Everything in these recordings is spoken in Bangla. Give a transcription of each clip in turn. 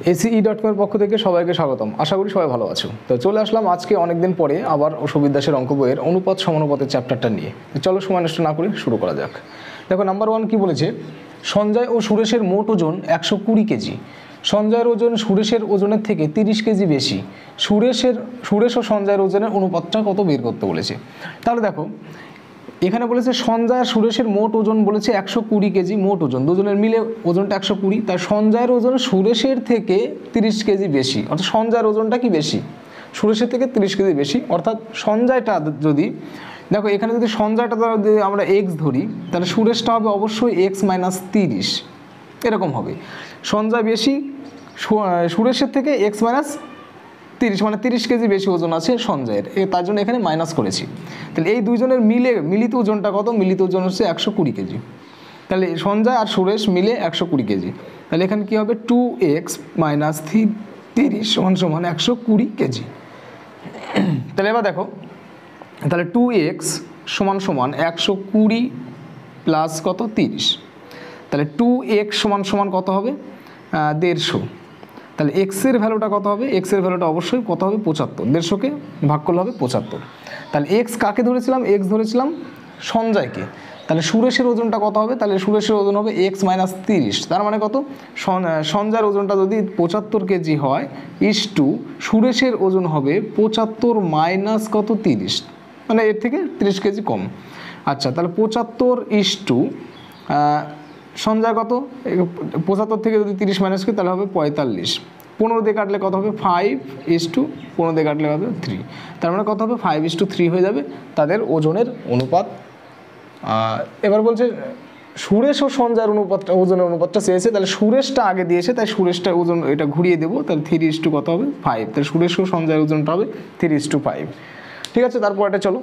ACE.com এর পক্ষ থেকে সবাইকে স্বাগতম। আশা করি সবাই ভালো আছো। তো চলে আসলাম আজকে অনেকদিন পরে আবার সুবিদ দাসের অঙ্ক বইয়ের অনুপাত সমানুপাতের চ্যাপ্টারটা নিয়ে। চলো সময় নষ্ট না করে শুরু করা যাক। দেখো নাম্বার 1 কি বলেছে, সঞ্জয় ও সুরেশের মোট ওজন 120 কেজি। সঞ্জয়ের ওজন সুরেশের ওজনের থেকে 30 কেজি বেশি। সুরেশ ও সঞ্জয়ের ওজনের অনুপাতটা কত বের করতে বলেছে। তাহলে দেখো এখানে বলেছে সঞ্জয় আর সুরেশের মোট ওজন বলেছে 120 কেজি, মোট ওজন দুজনের মিলে ওজনটা 120। তার সঞ্জয়ের ওজন সুরেশের থেকে 30 কেজি বেশি, অর্থাৎ সঞ্জয়ের ওজনটা কি বেশি, সুরেশের থেকে 30 কেজি বেশি। অর্থাৎ সঞ্জয়টা যদি দেখো এখানে যদি সঞ্জয়টা যদি আমরা এক্স ধরি, তাহলে সুরেশটা হবে অবশ্যই এক্স মাইনাস 30, এরকম হবে। সঞ্জয় বেশি সুরেশের থেকে এক্স মাইনাস 30, মানে 30 কেজি বেশি ওজন আছে সঞ্জয়ের, তার জন্য এখানে মাইনাস করেছি। তাহলে এই দুইজনের মিলিত ওজনটা কত, মিলিত ওজন হচ্ছে 120 কেজি। তাহলে সঞ্জয় আর সুরেশ মিলে 120 কেজি। তাহলে এখানে কী হবে, 2x মাইনাস 30 সমান 120 কেজি। তাহলে এবার দেখো, তাহলে 2x সমান 120 প্লাস কত 30, তাহলে 2x সমান কত হবে 150। তাহলে এক্সের ভ্যালুটা কত হবে, এক্সের ভ্যালুটা অবশ্যই কত হবে 75, 150কে ভাগ করলে হবে 75। তাহলে এক্স কাকে ধরেছিলাম, এক্স ধরেছিলাম সঞ্জয়কে। তাহলে সুরেশের ওজনটা কত হবে, তাহলে সুরেশের ওজন হবে এক্স মাইনাস 30, তার মানে কত, সঞ্জয়ের ওজনটা যদি 75 কেজি হয় ইস-টু সুরেশের ওজন হবে 75 মাইনাস কত 30, মানে এর থেকে 30 কেজি কম। আচ্ছা তাহলে 75 ইস-টু সঞ্জয় কত, 75 থেকে যদি 30 মাইনাস করি তাহলে হবে 45, 15 দিয়ে কাটলে কত হবে 5:15 দিয়ে কাটলে হবে 3, তার মানে কত হবে 5:3 হয়ে যাবে তাদের ওজনের অনুপাত। এবার বলছে সুরেশ ও সঞ্জয়ের ওজনের অনুপাতটা চেয়েছে, তাহলে সুরেশটা আগে দিয়েছে তাই সুরেশটা ওজন এটা ঘুরিয়ে দেবো, তাহলে 3:, কত হবে 5, তাহলে সুরেশ ও সঞ্জয়ের ওজনটা হবে 3:5। ঠিক আছে, তারপর এটা চলো।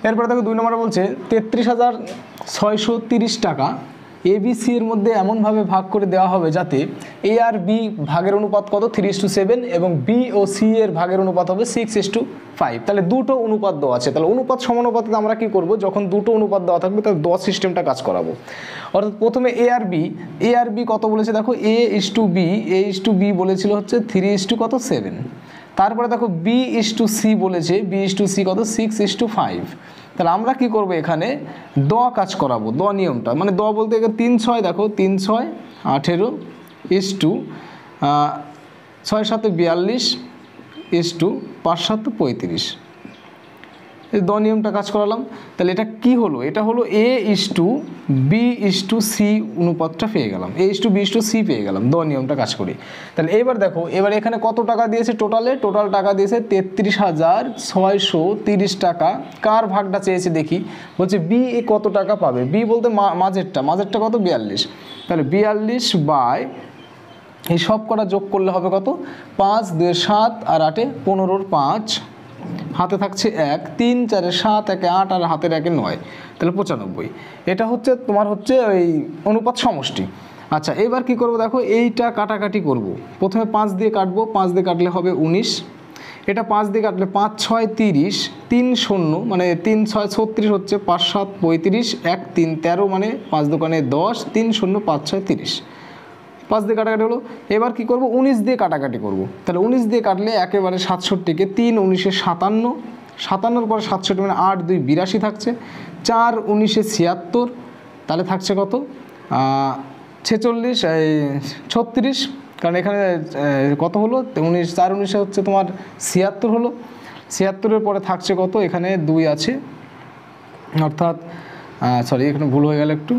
এরপরে দেখো 2 নম্বরে বলছে 33,630 টাকা ABC এর মধ্যে এমনভাবে ভাগ করে দেওয়া হবে যাতে A আর B ভাগের অনুপাত কত 3:7 এবং B ও C এর ভাগের অনুপাত হবে 6:5। তাহলে দুটো অনুপাত দেওয়া আছে, তাহলে অনুপাত সমানুপাতে আমরা কি করব, যখন দুটো অনুপাত দেওয়া থাকবে তাহলে দশ সিস্টেমটা কাজ করাবো। অর্থাৎ প্রথমে A আর B কত বলেছে দেখো, A:B বলেছিল হচ্ছে 3:7। তারপরে দেখো B:C বলেছে, B:C কত 6:5। তাহলে আমরা কি করব, এখানে দ কাজ করাবো, দ নিয়মটা, মানে দ বলতে এখানে 3:6 দেখো 3:6 18 ইস-টু 6:7 42 ইস-টু 5:7 35, এই দ নিয়মটা কাজ করালাম। তাহলে এটা কি হলো, এটা হলো A:B:C অনুপাতটা পেয়ে গেলাম, A:B:C পেয়ে গেলাম দ নিয়মটা কাজ করি। তাহলে এবার দেখো, এবার এখানে কত টাকা দিয়েছে, টোটাল টাকা দিয়েছে 33,630 টাকা। কার ভাগটা চেয়েছে দেখি, বলছে B কত টাকা পাবে, B বলতে মাঝেরটা কত 42, তাহলে 42 বাই এই সব কটা যোগ করলে হবে কত 5 2 7 আর 8 15 5, হাতে থাকছে 1, 3 4 7 1 8 আর হাতের 1 9, তাহলে 95। এটা হচ্ছে তোমার হচ্ছে ওই অনুপাত সমষ্টি। আচ্ছা এবার কি করব দেখো, এইটা কাটাকাটি করব, প্রথমে 5 দিয়ে কাটবো, 5 দিয়ে কাটলে হবে 19, এটা 5 দিয়ে কাটলে 5 6 30, 3 0 মানে 3 6 36 হচ্ছে, 5 7 35, 1 3 13 মানে 5 দোকানে 10, 3 0 5 6 30, 5 দিয়ে কাটাকাটি হলো। এবার কি করব, 19 দিয়ে কাটাকাটি করব। তাহলে 19 দিয়ে কাটলে একেবারে 67কে 3 19 57, 57 পর 67 মানে 8 2 82 থাকছে, 4 19 76, তাহলে থাকছে কত 46 36, কারণ এখানে কত হলো 19 4 19 হচ্ছে তোমার 76 হলো, 76-এর পরে থাকছে কত, এখানে 2 আছে, অর্থাৎ সরি এখানে ভুল হয়ে গেল একটু,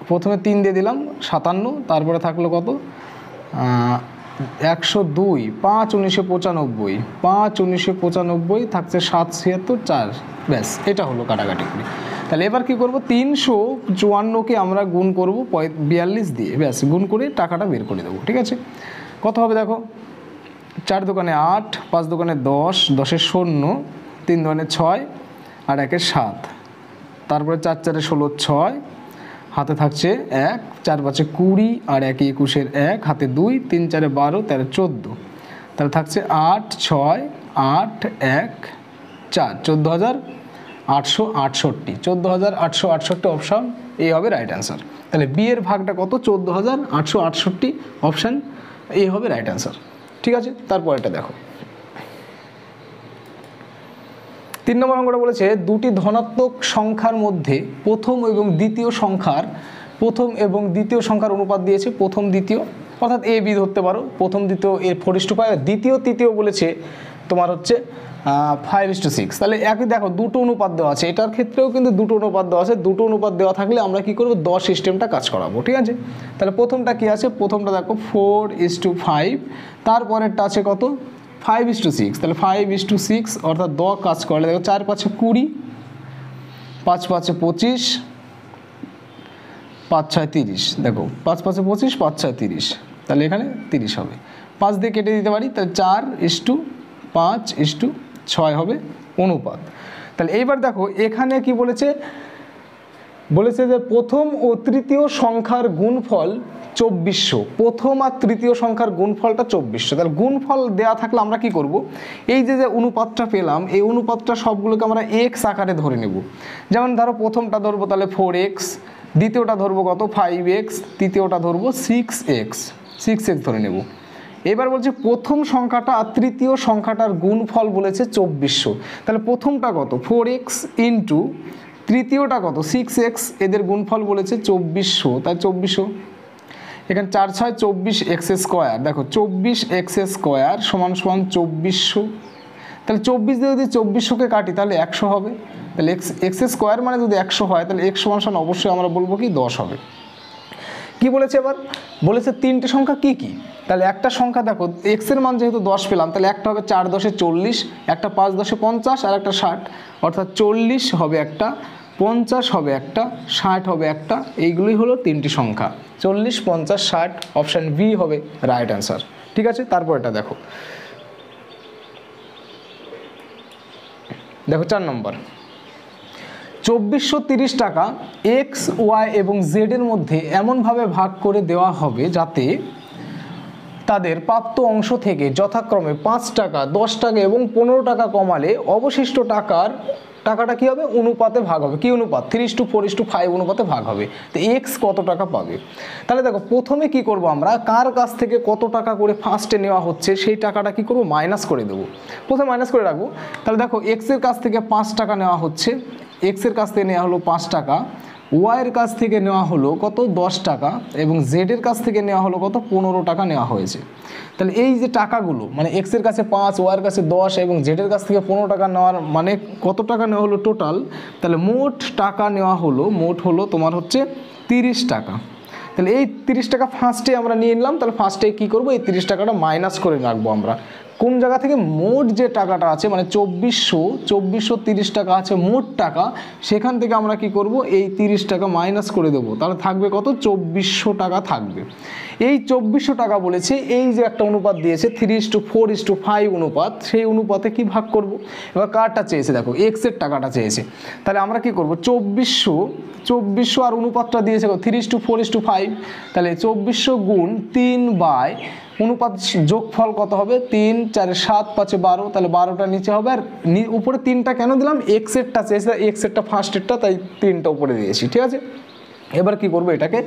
প্রথমে 3 দিয়ে দিলাম 57, তারপরে থাকলো কত 102, 5 19 95, 5 19 95 থাকছে 7 76 4, ব্যাস এটা হলো কাটাকাটি করি। তাহলে এবার কি করব, 354কে আমরা গুণ করব 42 দিয়ে, ব্যাস গুণ করে টাকাটা বের করে দেবো। ঠিক আছে, কত হবে দেখো, 4 দোকানে 8, 5 দোকানে 10, 10 0, 3 দোকানে 6 আর 1 7, তারপরে 4 4 16 6, হাতে থাকছে 1, 4 5 20 আর 1 21 1, হাতে 2, 3 4 12 13 14, তাহলে থাকছে 8 6 8 1 4, 14,868, 14,868 অপশান এ হবে রাইট অ্যান্সার। তাহলে বি এর ভাগটা কত? 14,868, অপশান এ হবে রাইট অ্যান্সার। ঠিক আছে, তারপর এটা দেখো 3 নম্বর অঙ্কটা বলেছে দুটি ধনাত্মক সংখ্যার মধ্যে প্রথম এবং দ্বিতীয় সংখ্যার অনুপাত দিয়েছে, প্রথম দ্বিতীয়, অর্থাৎ এ বি ধরতে পারো, প্রথম দ্বিতীয় এর 4:5, দ্বিতীয় তৃতীয় বলেছে তোমার হচ্ছে 5:6। তাহলে একই দেখো দুটো অনুপাত দেওয়া আছে, এটার ক্ষেত্রেও কিন্তু দুটো অনুপাত দেওয়া আছে। দুটো অনুপাত দেওয়া থাকলে আমরা কি করব? 10 সিস্টেমটা কাজ করাবো। ঠিক আছে, তাহলে প্রথমটা কি আছে? প্রথমটা দেখো 4:5, তারপরেরটা আছে কত? 5:6। তাহলে 5:6 অর্থাৎ 10 কাজ করলে দেখো 4 5 20, 5 5 25, 5 6 30। দেখো 5 5 25, 5 6 30, তাহলে এখানে 30 হবে। 5 দিয়ে কেটে দিতে পারি, তাহলে 4:5:6 হবে অনুপাত। তাহলে এইবার দেখো এখানে কি বলেছে যে প্রথম ও তৃতীয় সংখ্যার গুণফল 2400, প্রথম আর তৃতীয় সংখ্যার গুণফলটা 2400। তাহলে গুণফল দেওয়া থাকলে আমরা কি করব? এই যে অনুপাতটা পেলাম, এই অনুপাতটা সবগুলোকে আমরা এক্স আকারে ধরে নেব। যেমন ধরো প্রথমটা ধরবো তাহলে 4x, দ্বিতীয়টা ধরবো কত? 5x, তৃতীয়টা ধরবো 6x ধরে নেব। এবার বলছে প্রথম সংখ্যাটা আর তৃতীয় সংখ্যাটার গুণফল বলেছে 2400। তাহলে প্রথমটা কত? 4x ইন্টু তৃতীয়টা কত? 6x, এদের গুণফল বলেছে 2400, তাই 2400। এখানে 4 6 24x², দেখো 24x² সমান 2400। তাহলে 24 দিয়ে যদি 2400কে কাটি তাহলে 100 হবে। তাহলে x² মানে যদি 100 হয় তাহলে x সমান অবশ্যই আমরা বলবো কি 10 হবে। কি বলেছে এবার? বলেছে তিনটে সংখ্যা কি কি? তাহলে একটা সংখ্যা দেখো x এর মান যেহেতু 10 পেলাম, তাহলে একটা হবে 4 10 40, একটা 5 10 50 আর একটা 60, অর্থাৎ 40 হবে একটা, 50 হবে একটা, 60 হবে একটা। এইগুলোই হলো তিনটি সংখ্যা, 40 50 60, অপশান বি হবে রাইট অ্যান্সার। ঠিক আছে, তারপর এটা দেখো 4 নম্বর, 2430 টাকা এক্স ওয়াই এবং জেড এর মধ্যে এমনভাবে ভাগ করে দেওয়া হবে যাতে তাদের প্রাপ্ত অংশ থেকে যথাক্রমে 5 টাকা 10 টাকা এবং 15 টাকা কমালে অবশিষ্ট টাকাটা কি হবে? অনুপাতে ভাগ হবে। কি অনুপাত? 3:4:5 অনুপাতে ভাগ হবে। তো এক্স কত টাকা পাবে? তাহলে দেখো প্রথমে কি করব আমরা? কার কাছ থেকে কত টাকা করে ফার্স্টে নেওয়া হচ্ছে সেই টাকাটা কি করব? মাইনাস করে দেবো। প্রথমে মাইনাস করে রাখবো। তাহলে দেখো এক্স এর কাছ থেকে 5 টাকা নেওয়া হচ্ছে, এক্স এর কাছ থেকে নেওয়া হলো 5 টাকা, ওয়াই এর কাছ থেকে নেওয়া হলো কত? 10 টাকা, এবং জেড এর কাছ থেকে নেওয়া হলো কত? 15 টাকা নেওয়া হয়েছে। তাহলে এই যে টাকাগুলো মানে এক্স এর কাছে 5, ওয়াই এর কাছে 10 এবং জেড এর কাছ থেকে 15 টাকা নেওয়ার মানে কত টাকা নেওয়া হলো টোটাল? তাহলে মোট টাকা নেওয়া হলো, মোট হলো তোমার হচ্ছে 30 টাকা। তাহলে এই 30 টাকা ফার্স্টে আমরা নিয়ে নিলাম। তাহলে ফার্স্টে কী করবো? এই 30 টাকাটা মাইনাস করে রাখবো আমরা। কোন জায়গা থেকে? মোট যে টাকাটা আছে মানে 2430 টাকা আছে মোট টাকা, সেখান থেকে আমরা কি করব? এই 30 টাকা মাইনাস করে দেবো। তাহলে থাকবে কত? 2400 টাকা থাকবে। এই 2400 টাকা বলেছে এই যে একটা অনুপাত দিয়েছে 3:4:5 অনুপাত, সেই অনুপাতে কি ভাগ করব? এবার কারটা চেয়েছে, দেখো এক্স এর টাকাটা চেয়েছে। তাহলে আমরা কি করব? 2400 আর অনুপাতটা দিয়েছে 3:4:5, তাহলে 2400 গুণ 3 বাই অনুপাত যোগফল কত হবে? 3 4 7 5 12, তাহলে 12টা নিচে হবে। আর উপরে 3টা কেন দিলাম? এক্স এরটা চেয়েছে, এক্স এরটা ফার্স্টেরটা, তাই 3টা উপরে দিয়েছি। ঠিক আছে, এবার কি করব? এটাকে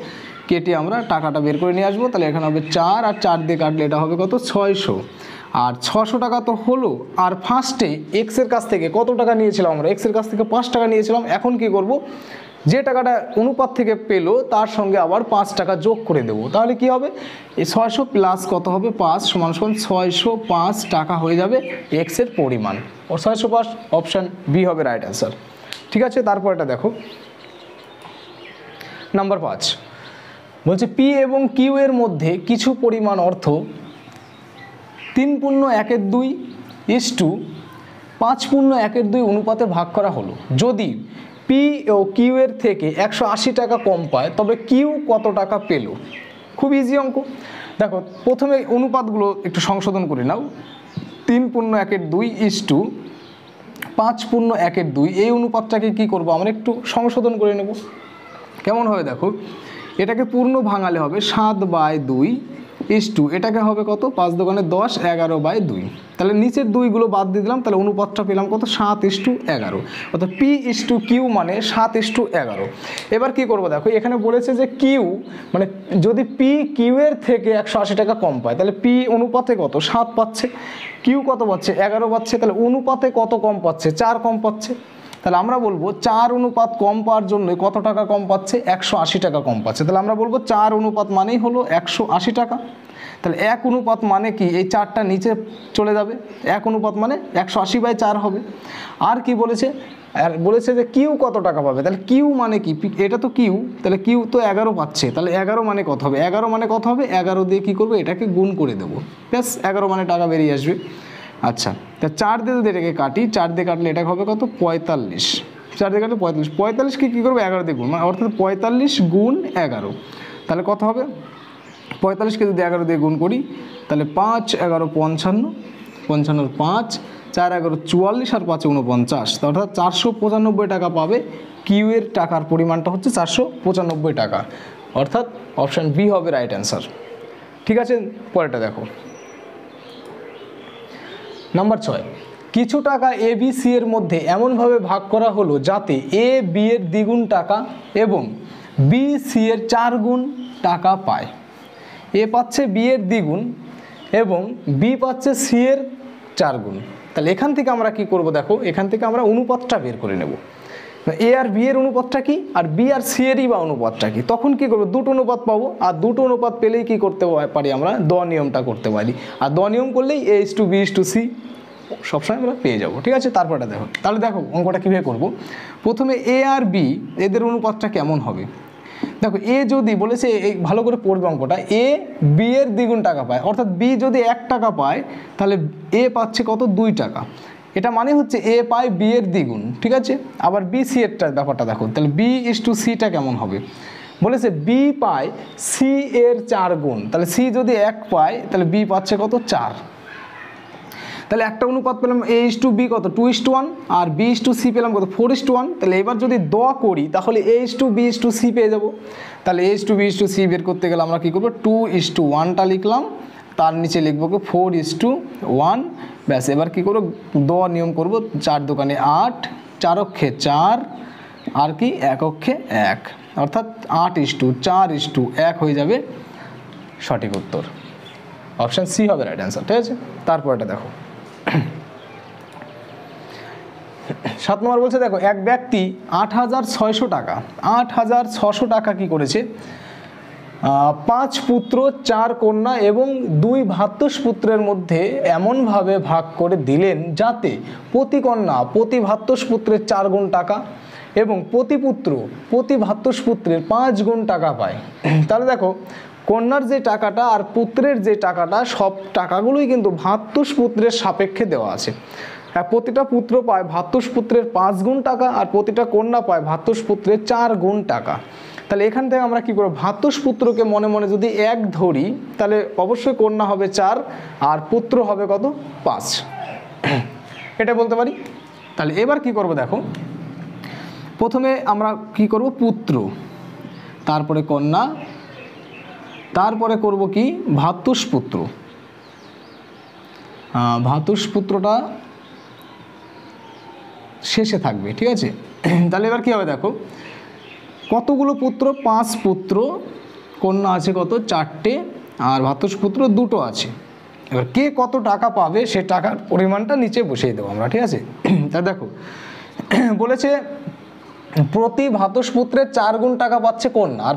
কেটে আমরা টাকাটা বের করে নিয়ে আসবো। তাহলে এখানে হবে 4 আর 4 দিয়ে কাটলে এটা হবে কত? 600। আর 600 টাকা তো হলো। আর ফার্স্টে এক্স এর কাছ থেকে কত টাকা নিয়েছিলাম আমরা? এক্স এর কাছ থেকে 5 টাকা নিয়েছিলাম। এখন কি করব? যে টাকাটা অনুপাত থেকে পেলো তার সঙ্গে আবার 5 টাকা যোগ করে দেবো। তাহলে কি হবে? এই 600 প্লাস কত হবে? 5 সমান 605 টাকা হয়ে যাবে এক্স এর পরিমাণ। ও 605, অপশান বি হবে রাইট অ্যান্সার। ঠিক আছে, তারপর এটা দেখো নাম্বার 5 বলছে পি এবং কিউ এর মধ্যে কিছু পরিমাণ অর্থ 3:1/2:5:1/2 অনুপাতে ভাগ করা হলো। যদি পি ও কিউ এর থেকে 180 টাকা কম পায় তবে কিউ কত টাকা পেল? খুব ইজি অঙ্ক। দেখো প্রথমে অনুপাতগুলো একটু সংশোধন করে নাও। 3:1/2:5:1/2 এই অনুপাতটাকে কি করব? আমরা একটু সংশোধন করে নেব। কেমন হবে দেখো, এটাকে পূর্ণ ভাঙালে হবে 7/2 ইস্টু এটাকে হবে কত 5 দোকানে 10 11/2। তাহলে নিচের দুইগুলো বাদ দিয়ে দিলাম, তাহলে অনুপাতটা পেলাম কত 7:11। অর্থাৎ P/Q মানে 7:11। এবার কি করব দেখো, এখানে বলেছে যে কিউ মানে যদি পি কিউ এর থেকে 180 টাকা কম পায়, তাহলে পি অনুপাতে কত 7 পাচ্ছে, কিউ কত পাচ্ছে 11 পাচ্ছে, তাহলে অনুপাতে কত কম পাচ্ছে 4 কম পাচ্ছে। তাহলে আমরা বলবো 4 অনুপাত কম পাওয়ার জন্য কত টাকা কম পাচ্ছে 180 টাকা কম পাচ্ছে। তাহলে আমরা বলবো 4 অনুপাত মানেই হলো 180 টাকা। তাহলে 1 অনুপাত মানে কি, এই 4টা নিচে চলে যাবে, 1 অনুপাত মানে 180/4 হবে। আর কি বলেছে, আর বলেছে যে কিউ কত টাকা পাবে, তাহলে কিউ মানে কি, এটা তো কিউ, তাহলে কিউ তো 11 পাচ্ছে, তাহলে 11 মানে কত হবে, 11 মানে কত হবে 11 দিয়ে কি করবো এটাকে গুণ করে দেবো, ব্যাস 11 মানে টাকা বেরিয়ে আসবে। আচ্ছা, তা 4 দিয়ে যদি এটাকে কাটি, 4 দিয়ে কাটলে এটা হবে কত 45, 4 দিয়ে কাটলে 45, 45কে কী করবো 11 দিয়ে গুণ, মানে অর্থাৎ 45 গুণ 11, তাহলে কত হবে 45কে যদি 11 দিয়ে গুণ করি তাহলে 5 11 55, 55 5 4 11 44 আর 5 49, অর্থাৎ 495 টাকা পাবে। কিউ এর টাকার পরিমাণটা হচ্ছে 495 টাকা, অর্থাৎ অপশান বি হবে রাইট অ্যান্সার। ঠিক আছে, পরেরটা দেখো নাম্বার 6, কিছু টাকা এ বি সি এর মধ্যে এমনভাবে ভাগ করা হলো যাতে এ বি এর দ্বিগুণ টাকা এবং বি সি এর 4 গুণ টাকা পায়। এ পাচ্ছে বি এর দ্বিগুণ এবং বি পাচ্ছে সি এর 4 গুণ। তাহলে এখান থেকে আমরা কি করব দেখো, এখান থেকে আমরা অনুপাতটা বের করে নেব, এ আর বি এর অনুপাতটা কি আর বি আর সি এরই বা অনুপাতটা কি। তখন কি করবো, দুটো অনুপাত পাবো, আর দুটো অনুপাত পেলেই কি করতে পারি আমরা দ নিয়মটা করতে পারি, আর দ নিয়ম করলেই A/B/C সবসময় আমরা পেয়ে যাবো। ঠিক আছে, তারপরটা দেখো, তাহলে দেখো অঙ্কটা কীভাবে করবো। প্রথমে এ আর বি এদের অনুপাতটা কেমন হবে, দেখো এ যদি বলেছে এই ভালো করে পড়বে অঙ্কটা, এ বি এর দ্বিগুণ টাকা পায়, অর্থাৎ বি যদি 1 টাকা পায় তাহলে এ পাচ্ছে কত 2 টাকা, এটা মানে হচ্ছে এ পায় বি এর দ্বিগুণ। ঠিক আছে, আবার বি সি এরটা ব্যাপারটা দেখো, তাহলে B/Cটা কেমন হবে, বলেছে বি পায় সি এর 4 গুণ, তাহলে সি যদি 1 পায় তাহলে বি পাচ্ছে কত 4, তাহলে একটা অনুপাত পেলাম A/B কত 2:1 আর B/C পেলাম কত 4:1। তাহলে এবার যদি দ করি তাহলে A/B/C পেয়ে যাব। তাহলে A/B/C বের করতে গেলে আমরা কী করবো 2:1টা লিখলাম, তার নিচে লিখবো 4:1, ব্যাস। এবার কী করবো দ নিয়ম করবো, 4 দোকানে 8, 4 অক্ষে 4 আর কি 1 অক্ষে 1, অর্থাৎ 8:4:1 হয়ে যাবে সঠিক উত্তর। অপশান সি হবে রাইট অ্যান্সার। ঠিক আছে, তারপর এটা দেখো 7 নম্বর বলছে দেখো, এক ব্যক্তি 8,600 টাকা 8,600 টাকা কি করেছে 5 পুত্র 4 কন্যা এবং 2 ভ্রাতুষ্পুত্রের মধ্যে এমনভাবে ভাগ করে দিলেন যাতে প্রতি কন্যা প্রতি ভ্রাতুষ্পুত্রের 4 গুণ টাকা এবং প্রতি পুত্র প্রতি ভ্রাতুষ্পুত্রের 5 গুণ টাকা পায়। তাহলে দেখো কন্যার যে টাকাটা আর পুত্রের যে টাকাটা সব টাকাগুলোই কিন্তু ভ্রাতুষ্পুত্রের সাপেক্ষে দেওয়া আছে। প্রতিটা পুত্র পায় ভ্রাতুষ্পুত্রের 5 গুণ টাকা আর প্রতিটা কন্যা পায় ভ্রাতুষ্পুত্রের 4 গুণ টাকা। তাহলে এখান থেকে আমরা কি করব, ভ্রাতুষ্পুত্রকে মনে মনে যদি 1 ধরি তাহলে অবশ্যই কন্যা হবে 4 আর পুত্র হবে কত 5, এটা বলতে পারি। তাহলে এবার কি করব দেখো, প্রথমে আমরা কি করব পুত্র, তারপরে কন্যা, তারপরে করব কি ভ্রাতুষ্পুত্র, ভ্রাতুষ্পুত্রটা শেষে থাকবে। ঠিক আছে, তাহলে এবার কি হবে দেখো, কতগুলো পুত্র 5 পুত্র, কন্যা আছে কত 4টে আর ভ্রাতুষ্পুত্র 2টো আছে। এবার কে কত টাকা পাবে সে টাকার পরিমাণটা নিচে বসিয়ে দেবো আমরা। ঠিক আছে, তা দেখো বলেছে প্রতি ভ্রাতুষ্পুত্রের 4 গুণ টাকা পাচ্ছে কন্যা, আর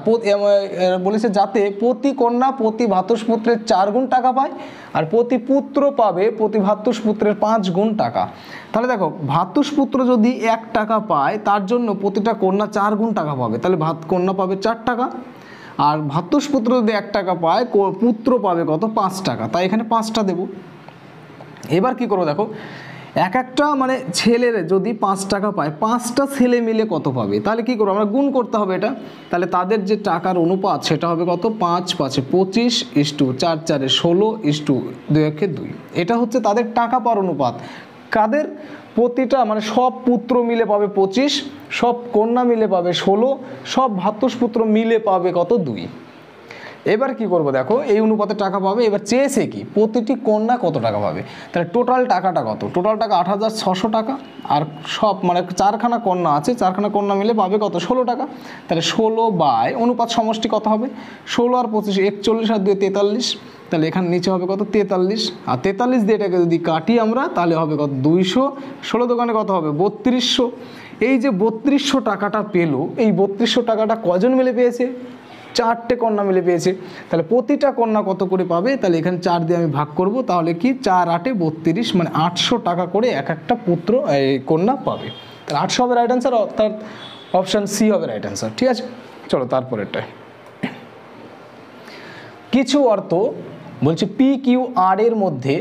বলেছে যাতে প্রতি কন্যা প্রতি ভ্রাতুষ্পুত্রের 4 গুণ টাকা পায় আর প্রতি পুত্র পাবে প্রতি ভ্রাতুষ্পুত্রের 5 গুণ টাকা। তাহলে দেখো ভ্রাতুষ্পুত্র যদি 1 টাকা পায় তার জন্য প্রতিটা কন্যা 4 গুণ টাকা পাবে, তাহলে কন্যা পাবে 4 টাকা, আর ভ্রাতুষ্পুত্র যদি 1 টাকা পায় পুত্র পাবে কত 5 টাকা, তাই এখানে 5টা দেব। এবার কি করবো দেখো, এক একটা মানে ছেলের যদি 5 টাকা পায় 5টা ছেলে মিলে কত পাবে, তাহলে কি করবো আমরা গুণ করতে হবে এটা। তাহলে তাদের যে টাকার অনুপাত সেটা হবে কত 5 5 25 4 4 16 2 2, এটা হচ্ছে তাদের টাকা পাওয়ার অনুপাত। কাদের, প্রতিটা মানে সব পুত্র মিলে পাবে 25, সব কন্যা মিলে পাবে 16, সব ভ্রাতুষ্পুত্র মিলে পাবে কত 2। এবার কি করব দেখো, এই অনুপাতে টাকা পাবে। এবার চেয়েছে কি প্রতিটি কন্যা কত টাকা পাবে, তাহলে টোটাল টাকাটা কত, টোটাল টাকা 8,600 টাকা। আর সব মানে 4খানা কন্যা আছে, 4খানা কন্যা মিলে পাবে কত, 16 টাকা। তাহলে 16 বাই অনুপাত সমষ্টি কত হবে, 16 আর 25 41 আর 2 43। তাহলে এখানে নিচে হবে কত 43, আর 43 দিয়ে এটাকে যদি কাটি আমরা তাহলে হবে কত 200, 16 দোকানে কত হবে 3200। এই যে 3200 টাকাটা পেলো, এই 3200 টাকাটা কজন মিলে পেয়েছে, 4টে কন্যা মিলে পেয়েছে। তাহলে প্রতিটা কন্যা কত করে পাবে, তাহলে এখানে 4 দিয়ে আমি ভাগ করব, তাহলে কি 4 8 32, মানে 800 টাকা করে এক একটা পুত্র কন্যা পাবে। তাহলে 800 হবে রাইট অ্যান্সার, অর্থাৎ অপশান সি হবে রাইট অ্যান্সার। ঠিক আছে, চলো তারপরেরটা। কিছু অর্থ বলছে পি কিউ আর এর মধ্যে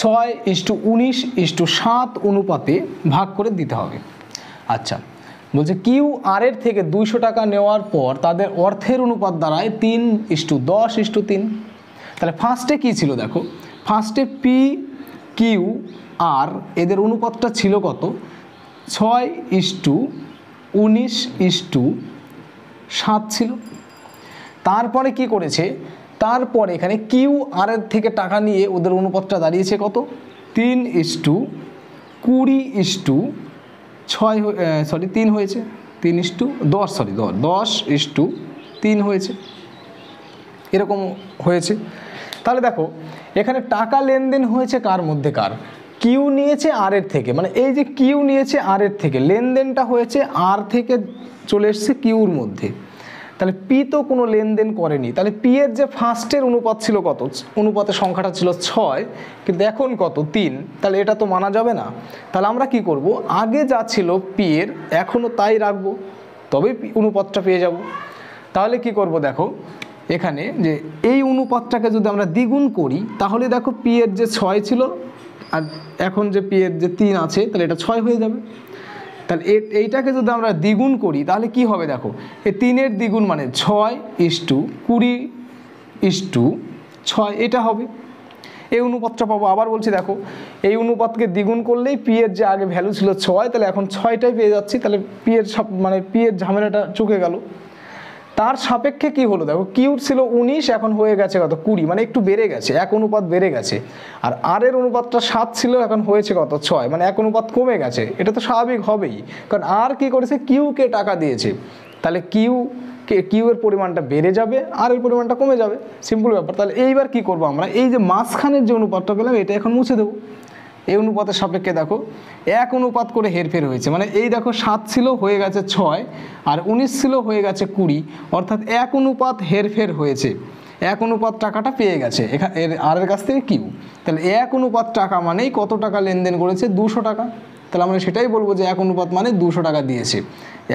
6:19:7 অনুপাতে ভাগ করে দিতে হবে। আচ্ছা, বলছে কিউ আর এর থেকে 200 টাকা নেওয়ার পর তাদের অর্থের অনুপাত দাঁড়ায় 3:10:3। তাহলে ফার্স্টে কী ছিল দেখো, ফার্স্টে পি কিউ আর এদের অনুপাতটা ছিল কত, 6:19:7 ছিল। তারপরে কি করেছে, তারপরে এখানে কিউ আর এর থেকে টাকা নিয়ে ওদের অনুপাতটা দাঁড়িয়েছে কত, 3 হয়েছে, 10:3 হয়েছে, এরকম হয়েছে। তাহলে দেখো এখানে টাকা লেনদেন হয়েছে কার মধ্যে, কার, কিউ নিয়েছে আর এর থেকে, মানে এই যে কিউ নিয়েছে আর এর থেকে, লেনদেনটা হয়েছে আর থেকে চলে এসছে কিউর মধ্যে। তাহলে পি তো কোনো লেনদেন করেনি, তাহলে পি এর যে ফার্স্টের অনুপাত ছিল কত, অনুপাতের সংখ্যাটা ছিল 6, কিন্তু এখন কত 3, তাহলে এটা তো মানা যাবে না। তাহলে আমরা কি করব, আগে যা ছিল পি এর এখনও তাই রাখবো, তবে অনুপাতটা পেয়ে যাব। তাহলে কি করব দেখো, এখানে যে এই অনুপাতটাকে যদি আমরা দ্বিগুণ করি তাহলে দেখো পি এর যে 6 ছিল আর এখন যে পি এর যে 3 আছে, তাহলে এটা 6 হয়ে যাবে। তাহলে এইটাকে যদি আমরা দ্বিগুণ করি তাহলে কি হবে দেখো, এই 3-এর দ্বিগুণ মানে 6:20:6, এটা হবে, এই অনুপাতটা পাবো। আবার বলছি দেখো, এই অনুপাতকে দ্বিগুণ করলেই পি এর যে আগে ভ্যালু ছিল 6, তাহলে এখন 6টাই পেয়ে যাচ্ছি, তাহলে পি এর মানে পি এর ঝামেলাটা চুকে গেল। তার সাপেক্ষে কি হলো দেখো, কিউর ছিল 19, এখন হয়ে গেছে কত 20, মানে একটু বেড়ে গেছে, 1 অনুপাত বেড়ে গেছে। আর আর এর অনুপাতটা 7 ছিল, এখন হয়েছে কত 6, মানে 1 অনুপাত কমে গেছে। এটা তো স্বাভাবিক হবেই, কারণ আর কি করেছে, কিউকে টাকা দিয়েছে, তাহলে কিউ এর পরিমাণটা বেড়ে যাবে, আর এর পরিমাণটা কমে যাবে, সিম্পল ব্যাপার। তাহলে এইবার কি করব আমরা, এই যে মাঝখানের যে অনুপাতটা পেলাম এটা এখন মুছে দেবো। এই অনুপাতের সাপেক্ষে দেখো 1 অনুপাত করে হেরফের হয়েছে, মানে এই দেখো 7 ছিল হয়ে গেছে 6, আর 19 ছিল হয়ে গেছে 20, অর্থাৎ 1 অনুপাত হেরফের হয়েছে, 1 অনুপাত টাকাটা পেয়ে গেছে এখানে আর এর কাছ থেকে কিউ। তাহলে 1 অনুপাত টাকা মানেই কত টাকা লেনদেন করেছে, 200 টাকা। তাহলে আমরা সেটাই বলবো যে 1 অনুপাত মানে 200 টাকা দিয়েছে।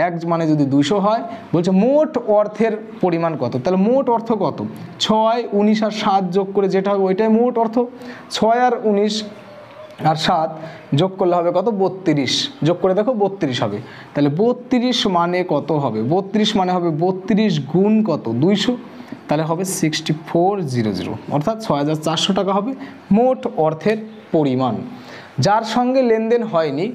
1 মানে যদি 200 হয়, বলছে মোট অর্থের পরিমাণ কত, তাহলে মোট অর্থ কত, 6, 19 আর 7 যোগ করে যেটা হবে ওইটাই মোট অর্থ। 6 আর 19 আর 7 যোগ করলে হবে কত, 32, যোগ করে দেখো 32 হবে। তাহলে 32 মানে কত হবে, 32 মানে হবে 32 গুণ কত 200, তাহলে হবে 6400, অর্থাৎ 6400 টাকা হবে মোট অর্থের পরিমাণ। যার সঙ্গে লেনদেন হয়নি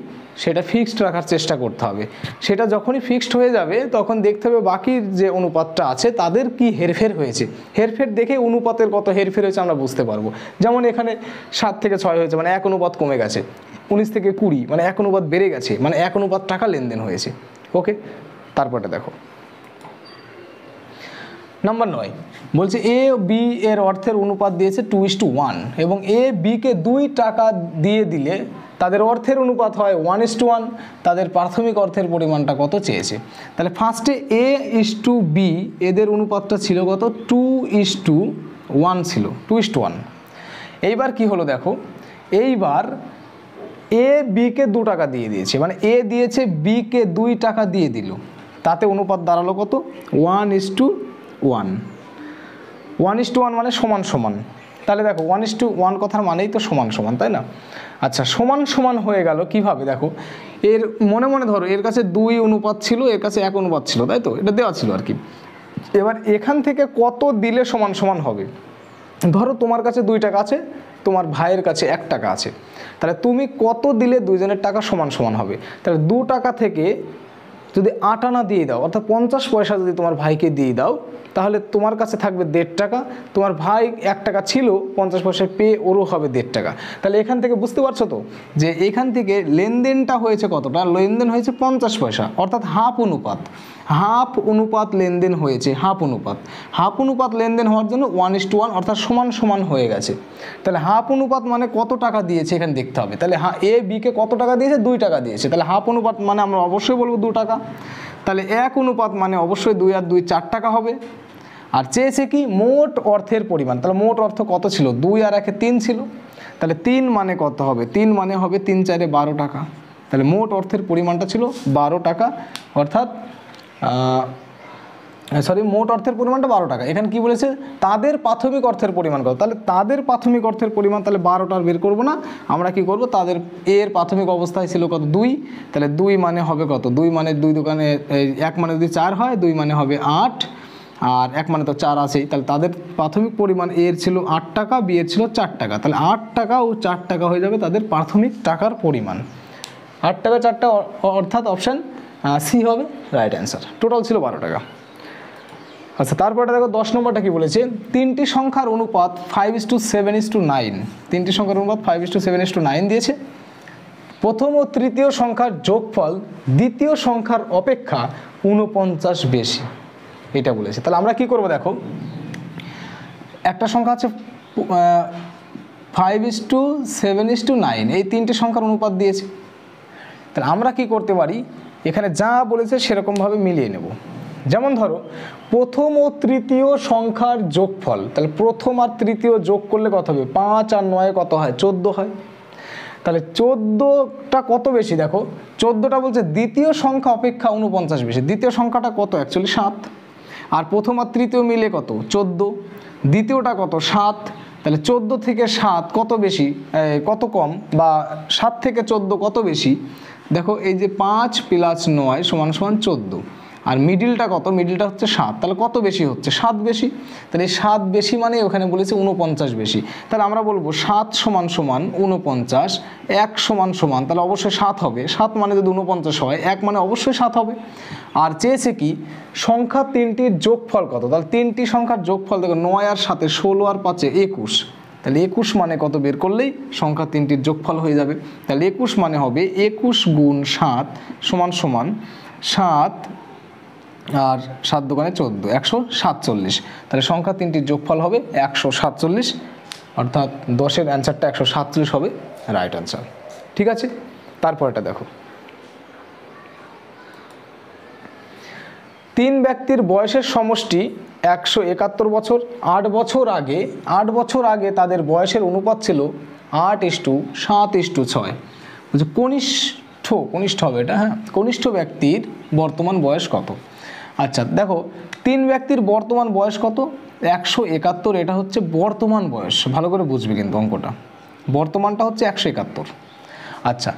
সেটা ফিক্সড রাখার চেষ্টা করতে হবে। সেটা যখনই ফিক্সড হয়ে যাবে তখন দেখতে হবে বাকি যে অনুপাতটা আছে তাদের কি হেরফের হয়েছে, হেরফের দেখে অনুপাতের কত হেরফের হয়েছে আমরা বুঝতে পারবো। যেমন এখানে 7 থেকে 6 হয়েছে, মানে 1 অনুপাত কমে গেছে, 19 থেকে 20 মানে 1 অনুপাত বেড়ে গেছে, মানে 1 অনুপাত টাকা লেনদেন হয়েছে। ওকে, তারপরে দেখো নাম্বার 9, বলছে এ বি এর অর্থের অনুপাত দিয়েছে 2:1 এবং এ বিকে 2 টাকা দিয়ে দিলে তাদের অর্থের অনুপাত হয় 1:1, তাদের প্রাথমিক অর্থের পরিমাণটা কত চেয়েছে। তাহলে ফার্স্টে A:B এদের অনুপাতটা ছিল কত, 2:1 ছিল, 2:1। এইবার কি হলো দেখো, এইবার এ বিকে 2 টাকা দিয়ে দিয়েছে, মানে এ দিয়েছে বিকে 2 টাকা দিয়ে দিল, তাতে অনুপাত দাঁড়ালো কত, 1:1। 1:1 মানে সমান সমান, তাহলে দেখো 1:1 কথার মানেই তো সমান সমান, তাই না? আচ্ছা, সমান সমান হয়ে গেল কিভাবে দেখো, এর মনে মনে ধরো এর কাছে 2 অনুপাত ছিল, এর কাছে 1 অনুপাত ছিল, তাই তো, এটা দেওয়া ছিল আর কি। এবার এখান থেকে কত দিলে সমান সমান হবে, ধরো তোমার কাছে 2 টাকা আছে, তোমার ভাইয়ের কাছে 1 টাকা আছে, তাহলে তুমি কত দিলে দুইজনের টাকা সমান সমান হবে। তাহলে 2 টাকা থেকে যদি 8 আনা দিয়ে দাও, অর্থাৎ 50 পয়সা যদি তোমার ভাইকে দিয়ে দাও, তাহলে তোমার কাছে থাকবে 1.5 টাকা, তোমার ভাই 1 টাকা ছিল 50 পয়সা পেয়ে ওরও হবে 1.5 টাকা। তাহলে এখান থেকে বুঝতে পারছো তো যে এখান থেকে লেনদেনটা হয়েছে কতটা, লেনদেন হয়েছে 50 পয়সা, অর্থাৎ হাফ অনুপাত লেনদেন হয়েছে, হাফ অনুপাত লেনদেন হওয়ার জন্য 1:1 অর্থাৎ সমান সমান হয়ে গেছে। তাহলে হাফ অনুপাত মানে কত টাকা দিয়েছে এখানে দেখতে হবে। তাহলে এ বিকে কত টাকা দিয়েছে, 2 টাকা দিয়েছে, তাহলে হাফ অনুপাত মানে আমরা অবশ্যই বলবো 2 টাকা। তাহলে 1 অনুপাত মানে অবশ্যই 2 আর 2 4 টাকা হবে। আর চেয়েছে কি মোট অর্থের পরিমাণ, তাহলে মোট অর্থ কত ছিল, 2 আর 1 3 ছিল, তাহলে 3 মানে কত হবে, 3 মানে হবে 3 4 12 টাকা। তাহলে মোট অর্থের পরিমাণটা ছিল 12 টাকা, অর্থাৎ মোট অর্থের পরিমাণটা 12 টাকা। এখানে কি বলেছে, তাদের প্রাথমিক অর্থের পরিমাণ কত, তাহলে তাদের প্রাথমিক অর্থের পরিমাণ তাহলে 12টার বের করব না, আমরা কি করব, তাদের এর প্রাথমিক অবস্থায় ছিল কত 2, তাহলে 2 মানে হবে কত, 2 মানে 2 দোকানে 1 মানে যদি 4 হয়, 2 মানে হবে 8, আর 1 মানে তো 4 আছেই, তাহলে তাদের প্রাথমিক পরিমাণ এর ছিল 8 টাকা, বি এর ছিল 4 টাকা, তাহলে 8 টাকা ও 4 টাকা হয়ে যাবে তাদের প্রাথমিক টাকার পরিমাণ। 8 টাকা 4 টাকা, অর্থাৎ অপশান সি হবে রাইট অ্যান্সার। টোটাল ছিল 12 টাকা। আচ্ছা, তারপরে দেখো 10 নম্বরটা কি বলেছে, 3টি সংখ্যার অনুপাত 5:7:9, 3টি সংখ্যার অনুপাত 5:7:9 দিয়েছে। প্রথম ও তৃতীয় সংখ্যার যোগফল দ্বিতীয় সংখ্যার অপেক্ষা 49 বেশি, এটা বলেছে। তাহলে আমরা কি করব, দেখো একটা সংখ্যা আছে 5:7:9, এই 3টি সংখ্যার অনুপাত দিয়েছে। তাহলে আমরা কি করতে পারি, এখানে যা বলেছে সেরকমভাবে মিলিয়ে নেব। যেমন ধরো প্রথম ও তৃতীয় সংখ্যার যোগফল, তাহলে প্রথম আর তৃতীয় যোগ করলে কত হবে, 5 আর 9 কত হয়, 14 হয়। তাহলে 14টা কত বেশি, দেখো 14টা বলছে দ্বিতীয় সংখ্যা অপেক্ষা 49 বেশি। দ্বিতীয় সংখ্যাটা কত, অ্যাকচুয়ালি 7, আর প্রথম আর তৃতীয় মিলে কত 14, দ্বিতীয়টা কত 7, তাহলে 14 থেকে 7 কত বেশি, কত কম, বা 7 থেকে 14 কত বেশি, দেখো এই যে 5 + 9 = 14, আর মিডিলটা কত, মিডিলটা হচ্ছে 7, তাহলে কত বেশি হচ্ছে, 7 বেশি। তাহলে এই 7 বেশি মানে ওখানে বলেছে 49 বেশি। তাহলে আমরা বলবো 7 = 49, 1 = তাহলে অবশ্যই 7 হবে, 7 মানে যদি 49 হয়, 1 মানে অবশ্যই 7 হবে। আর চেয়েছে কি সংখ্যা 3টির যোগফল কত, তাহলে 3টি সংখ্যার যোগফল দেখো 9 আর 7 16 আর 5 21, তাহলে 21 মানে কত বের করলেই সংখ্যা 3টির যোগফল হয়ে যাবে। তাহলে 21 মানে হবে 21 × 7 = 7, আর 7 দোকানে 14, 147। তাহলে সংখ্যা 3টির যোগফল হবে 147, অর্থাৎ 10-এর অ্যান্সারটা 147 হবে রাইট অ্যান্সার। ঠিক আছে, তারপরটা দেখো 3 ব্যক্তির বয়সের সমষ্টি 171 বছর। 8 বছর আগে তাদের বয়সের অনুপাত ছিল 8:7:6। বলছে কনিষ্ঠ হবে এটা, হ্যাঁ, কনিষ্ঠ ব্যক্তির বর্তমান বয়স কত। আচ্ছা দেখো 3 ব্যক্তির বর্তমান বয়স কত, 171, এটা হচ্ছে বর্তমান বয়স, ভালো করে বুঝবে কিন্তু অঙ্কটা, বর্তমানটা হচ্ছে 171। আচ্ছা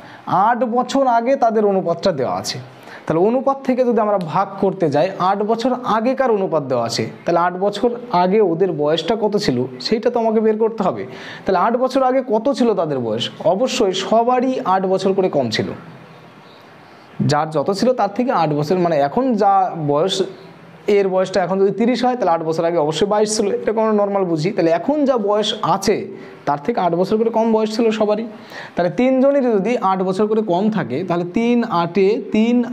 8 বছর আগে তাদের অনুপাতটা দেওয়া আছে, তাহলে অনুপাত থেকে যদি আমরা ভাগ করতে যাই, 8 বছর আগেকার অনুপাত দেওয়া আছে, তাহলে 8 বছর আগে ওদের বয়সটা কত ছিল সেইটা তো আমাকে বের করতে হবে। তাহলে 8 বছর আগে কত ছিল তাদের বয়স, অবশ্যই সবারই 8 বছর করে কম ছিল, যার যত ছিল তার থেকে 8 বছর, মানে এখন যা বয়স, এর বয়সটা এখন যদি 30 হয়, তাহলে 8 বছর আগে অবশ্যই 22 ছিল, এটা কোনো নর্মাল বুঝি। তাহলে এখন যা বয়স আছে তার থেকে 8 বছর করে কম বয়স ছিল সবারই। তাহলে 3 জনেরই যদি 8 বছর করে কম থাকে, তাহলে 3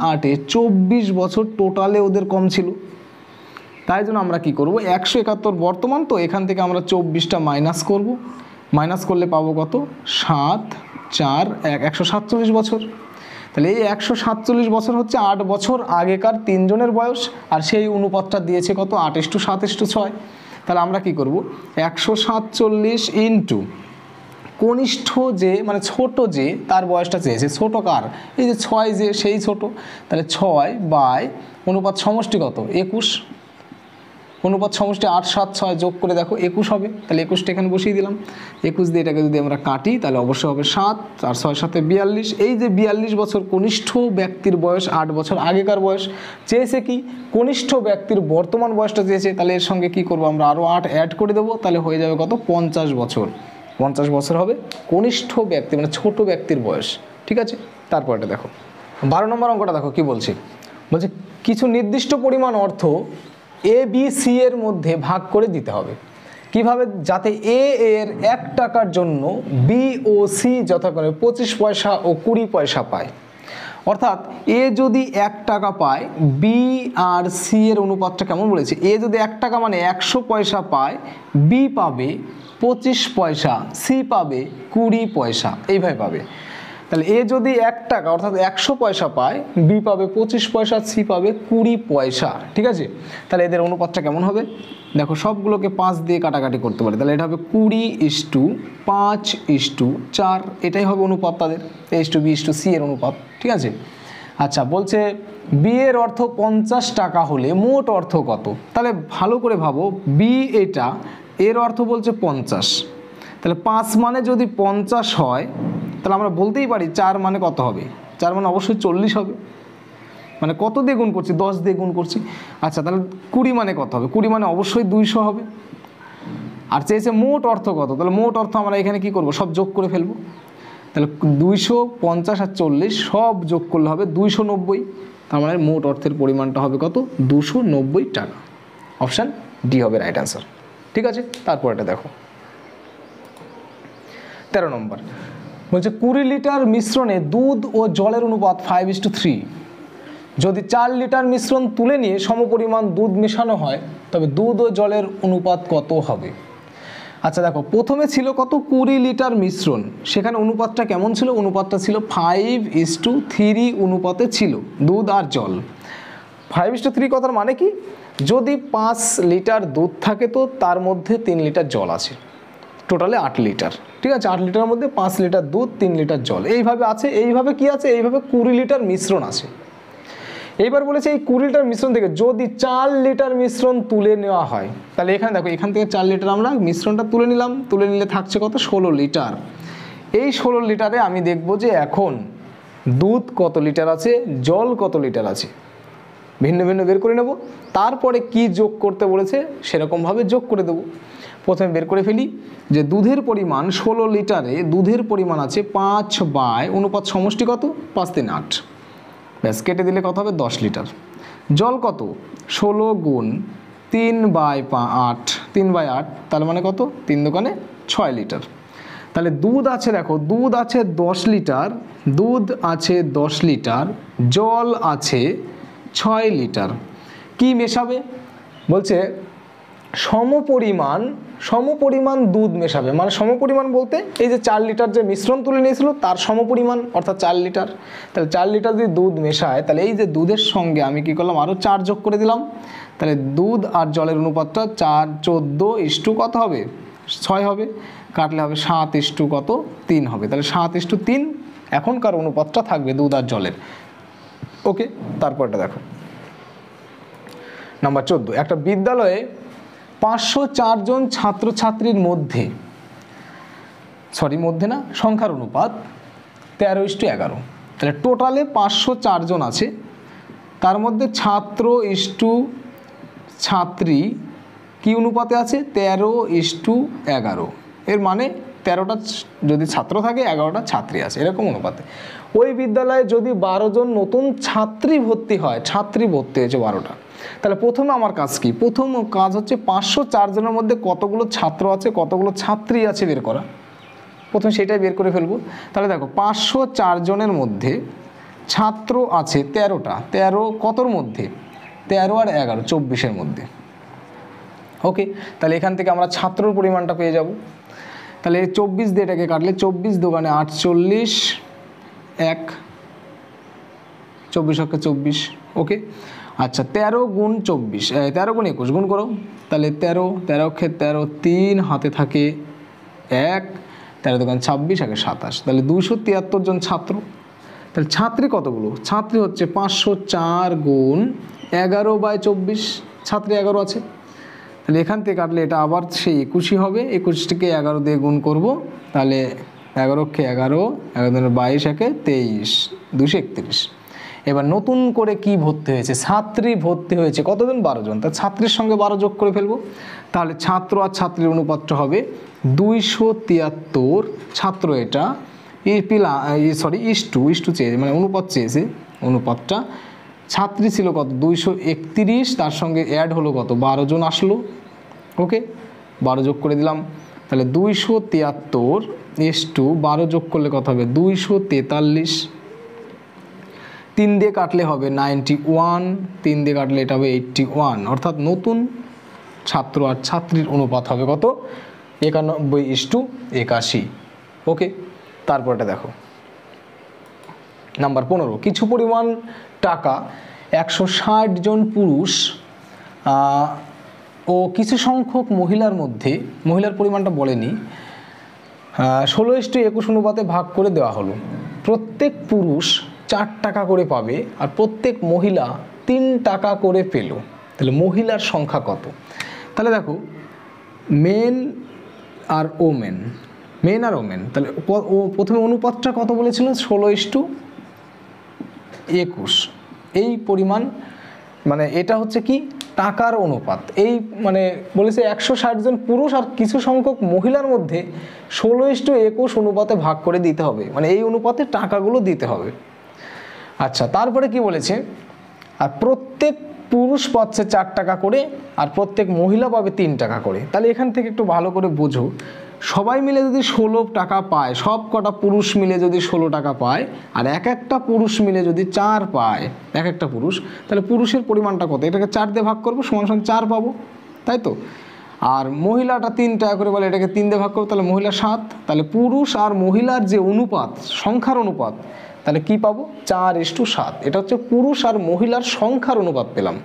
8 24 বছর টোটালে ওদের কম ছিল। তাই জন্য আমরা কি করব, 171 বর্তমান, তো এখান থেকে আমরা 24টা মাইনাস করব, মাইনাস করলে পাবো কত, 7 4 147 বছর। তাহলে এই 147 বছর হচ্ছে 8 বছর আগেকার 3 জনের বয়স, আর সেই অনুপাতটা দিয়েছে কত, 8:7:6। তাহলে আমরা কি করব, 147 ইন্টু কনিষ্ঠ যে, মানে ছোট যে তার বয়সটা চেয়েছে, ছোট কার, এই যে 6 যে সেই ছোট, তাহলে 6 অনুপাত সমষ্টি কত, 21, অনুপাত সমষ্টি 8 7 6 যোগ করে দেখো 21 হবে। তাহলে 21টা এখানে বসিয়ে দিলাম, 21 দিয়ে এটাকে যদি আমরা কাটি তাহলে অবশ্যই হবে 7, আর 6 7 42। এই যে 42 বছর কনিষ্ঠ ব্যক্তির বয়স, 8 বছর আগেকার বয়স চেয়েছে কি, কনিষ্ঠ ব্যক্তির বর্তমান বয়সটা চেয়েছে, তাহলে এর সঙ্গে কি করব, আমরা আরও 8 অ্যাড করে দেবো, তাহলে হয়ে যাবে কত, 50 বছর। 50 বছর হবে কনিষ্ঠ ব্যক্তি, মানে ছোট ব্যক্তির বয়স। ঠিক আছে, তারপর এটা দেখো 12 নম্বর অঙ্কটা দেখো কি বলছে, বলছে কিছু নির্দিষ্ট পরিমাণ অর্থ এ বি সি এর মধ্যে ভাগ করে দিতে হবে। কিভাবে? যাতে এ এর 1 টাকার জন্য বি ও সি যথাক্রমে 25 পয়সা ও 20 পয়সা পায়। অর্থাৎ এ যদি 1 টাকা পায়, বি আর সি এর অনুপাতটা কেমন বলেছে? এ যদি 1 টাকা মানে 100 পয়সা পায়, বি পাবে 25 পয়সা, সি পাবে 20 পয়সা, এইভাবে পাবে। তাহলে এ যদি 1 টাকা অর্থাৎ 100 পয়সা পায়, বি পাবে 25 পয়সা, সি পাবে 20 পয়সা। ঠিক আছে, তাহলে এদের অনুপাতটা কেমন হবে? দেখো সবগুলোকে 5 দিয়ে কাটাকাটি করতে পারে, তাহলে এটা হবে 20:5:4, এটাই হবে অনুপাত তাদের, A/B/C এর অনুপাত। ঠিক আছে, আচ্ছা বলছে বি এর অর্থ 50 টাকা হলে মোট অর্থ কত? তাহলে ভালো করে ভাবো, বি এটা, এর অর্থ বলছে 50, তাহলে 5 মানে যদি 50 হয়, তাহলে আমরা বলতেই পারি 4 মানে কত হবে? 4 মানে অবশ্যই 40 হবে। মানে কত দিয়ে গুণ করছি? 10 দিয়ে গুণ করছি। আচ্ছা তাহলে 20 মানে কত হবে? 20 মানে অবশ্যই 200 হবে। আর চেয়েছে মোট অর্থ কত? তাহলে মোট অর্থ আমরা এখানে কি করব? সব যোগ করে ফেলবো। তাহলে 250 আর 40 সব যোগ করলে হবে 290। তার মানে মোট অর্থের পরিমাণটা হবে কত? 290 টাকা। অপশান ডি হবে রাইট অ্যান্সার। ঠিক আছে, তারপর এটা দেখো 13 নম্বর বলছে 20 লিটার মিশ্রণে দুধ ও জলের অনুপাত 5:3। যদি 4 লিটার মিশ্রণ তুলে নিয়ে সমপরিমাণ দুধ মেশানো হয়, তবে দুধ ও জলের অনুপাত কত হবে? আচ্ছা দেখো, প্রথমে ছিল কত? 20 লিটার মিশ্রণ, সেখানে অনুপাতটা কেমন ছিল? অনুপাতটা ছিল 5:3 অনুপাতে ছিল দুধ আর জল। 5:3 কথার মানে কি? যদি 5 লিটার দুধ থাকে তো তার মধ্যে 3 লিটার জল আছে, টোটালে 8 লিটার। ঠিক আছে, 8 লিটারের মধ্যে 5 লিটার দুধ, 3 লিটার জল, এইভাবে আছে। এইভাবে কি আছে? এইভাবে 20 লিটার মিশ্রণ আছে। এইবার বলেছে এই 20 লিটার মিশ্রণ থেকে যদি 4 লিটার মিশ্রণ তুলে নেওয়া হয়, তাহলে এখানে দেখো, এখান থেকে 4 লিটার আমরা মিশ্রণটা তুলে নিলাম, তুলে নিলে থাকছে কত? 16 লিটার। এই 16 লিটারে আমি দেখব যে এখন দুধ কত লিটার আছে, জল কত লিটার আছে, ভিন্ন ভিন্ন বের করে নেব। তারপরে কি যোগ করতে বলেছে সেরকমভাবে যোগ করে দেব। প্রথমে বের করে ফেলি যে দুধের পরিমাণ 16 লিটারে দুধের পরিমাণ আছে 5 অনুপাত সমষ্টি কত? 5 3 8, ব্যাস কেটে দিলে কত হবে? 10 লিটার। জল কত? 16 গুণ 3/8, 3/8, তার মানে কত? 3 দোকানে 6 লিটার। তাহলে দুধ আছে, দেখো দুধ আছে 10 লিটার, দুধ আছে 10 লিটার, জল আছে 6 লিটার। কি মেশাবে? বলছে সমপরিমাণ দুধ মেশাবে। মানে সমপরিমাণ বলতে এই যে 4 লিটার যে মিশ্রণ তুলে নিয়েছিল তার সমপরিমাণ, অর্থাৎ 4 লিটার। তাহলে 4 লিটার যদি দুধ মেশায়, তাহলে এই যে দুধের সঙ্গে আমি কি করলাম? আরও 4 যোগ করে দিলাম। তাহলে দুধ আর জলের অনুপাতটা 4 14 কত হবে? 6 হবে। কাটলে হবে 7 কত? 3 হবে। তাহলে 7:3 এখনকার অনুপাতটা থাকবে দুধ আর জলের। ওকে, তারপরটা দেখো নাম্বার 14। একটা বিদ্যালয়ে 504 জন ছাত্রছাত্রীর মধ্যে, সংখ্যার অনুপাত 13:11। তাহলে টোটালে 504 জন আছে, তার মধ্যে ছাত্র ইস্টু ছাত্রী কি অনুপাতে আছে? 13:11। এর মানে 13টা যদি ছাত্র থাকে, 11টা ছাত্রী আছে, এরকম অনুপাতে। ওই বিদ্যালয়ে যদি 12 জন নতুন ছাত্রী ভর্তি হয়, ছাত্রী ভর্তি হয়েছে 12টা, তাহলে প্রথমে আমার কাজ কি? প্রথম কাজ হচ্ছে 504 জনের মধ্যে কতগুলো ছাত্র আছে, কতগুলো ছাত্রী আছে বের করা। প্রথমে সেটাই বের করে ফেলবো। তাহলে দেখো 504 জনের মধ্যে ছাত্র আছে 13টা, 13 কতর মধ্যে? 13 আর 11 24-এর মধ্যে। ওকে, তাহলে এখান থেকে আমরা ছাত্রর পরিমাণটা পেয়ে যাব। তাহলে 24 দিয়ে এটাকে কাটলে 24 দোকানে 48, 1 24 অক্ষে 24। ওকে, আচ্ছা 13 গুণ 24, 13 গুণ 21 গুণ করো। তাহলে 13 অক্ষে 13, 3 হাতে থাকে 1, 13 দোকান 26, 1 27। তাহলে 273 জন ছাত্র। তাহলে ছাত্রী কতগুলো? ছাত্রী হচ্ছে 504 গুণ 11/24, ছাত্রী 11 আছে। তাহলে এখান থেকে কাটলে এটা আবার সেই 21 হবে। 21টিকে 11 দিয়ে গুণ করব, তাহলে 11 অক্ষে 11, 11 দুগুণে 22, 1 23, 231। এবার নতুন করে কি ভর্তি হয়েছে? ছাত্রী ভর্তি হয়েছে কতজন? 12 জন। তা ছাত্রীর সঙ্গে 12 যোগ করে ফেলবো। তাহলে ছাত্র আর ছাত্রীর অনুপাতটা হবে 273। ছাত্র এটা ইস্টু চেয়েছে, মানে অনুপাত চেয়েছে, অনুপাতটা ছাত্রী ছিল কত 231, তার সঙ্গে অ্যাড হলো কত 12 জন আসলো, ওকে 12 যোগ করে দিলাম, তাহলে 273:12 যোগ করলে কত হবে 243, 3 দিয়ে কাটলে হবে 91, 3 দিয়ে কাটলে এটা হবে 81, অর্থাৎ নতুন ছাত্র আর ছাত্রীর অনুপাত হবে কত 91:81, ওকে। তারপরটা দেখো নাম্বার 15, কিছু পরিমাণ টাকা 160 জন পুরুষ ও কিছু সংখ্যক মহিলার মধ্যে, মহিলার পরিমাণটা বলেনি, 16:21 অনুপাতে ভাগ করে দেওয়া হলো। প্রত্যেক পুরুষ 4 টাকা করে পাবে আর প্রত্যেক মহিলা 3 টাকা করে পেল, তাহলে মহিলার সংখ্যা কত? তাহলে দেখো মেন আর ওমেন, তাহলে প্রথমে অনুপাতটা কত বলেছিল 16:21, এই পরিমাণ মানে এটা হচ্ছে কি টাকার অনুপাত, এই মানে বলেছে 160 জন পুরুষ আর কিছু সংখ্যক মহিলার মধ্যে 16:21 অনুপাতে ভাগ করে দিতে হবে, মানে এই অনুপাতে টাকাগুলো দিতে হবে। আচ্ছা, তারপরে কি বলেছে, আর প্রত্যেক পুরুষ পাচ্ছে 4 টাকা করে আর প্রত্যেক মহিলা পাবে 3 টাকা করে। তাহলে এখান থেকে একটু ভালো করে বোঝো, সবাই মিলে যদি 16 টাকা পায়, সব কটা পুরুষ মিলে যদি 16 টাকা পায় আর এক একটা পুরুষ মিলে যদি 4 পায় এক একটা পুরুষ, তাহলে পুরুষের পরিমাণটা কত? এটাকে 4 দিয়ে ভাগ করবো, সমান সমান 4 পাবো, তাই তো। আর মহিলাটা 3 টাকা করে বলে, এটাকে 3 দিয়ে ভাগ করবো, তাহলে মহিলা 7, তাহলে পুরুষ আর মহিলার যে অনুপাত, সংখ্যার অনুপাত, তাহলে কি পাবো 4:7, এটা হচ্ছে পুরুষ আর মহিলার সংখ্যার অনুপাত পেলাম।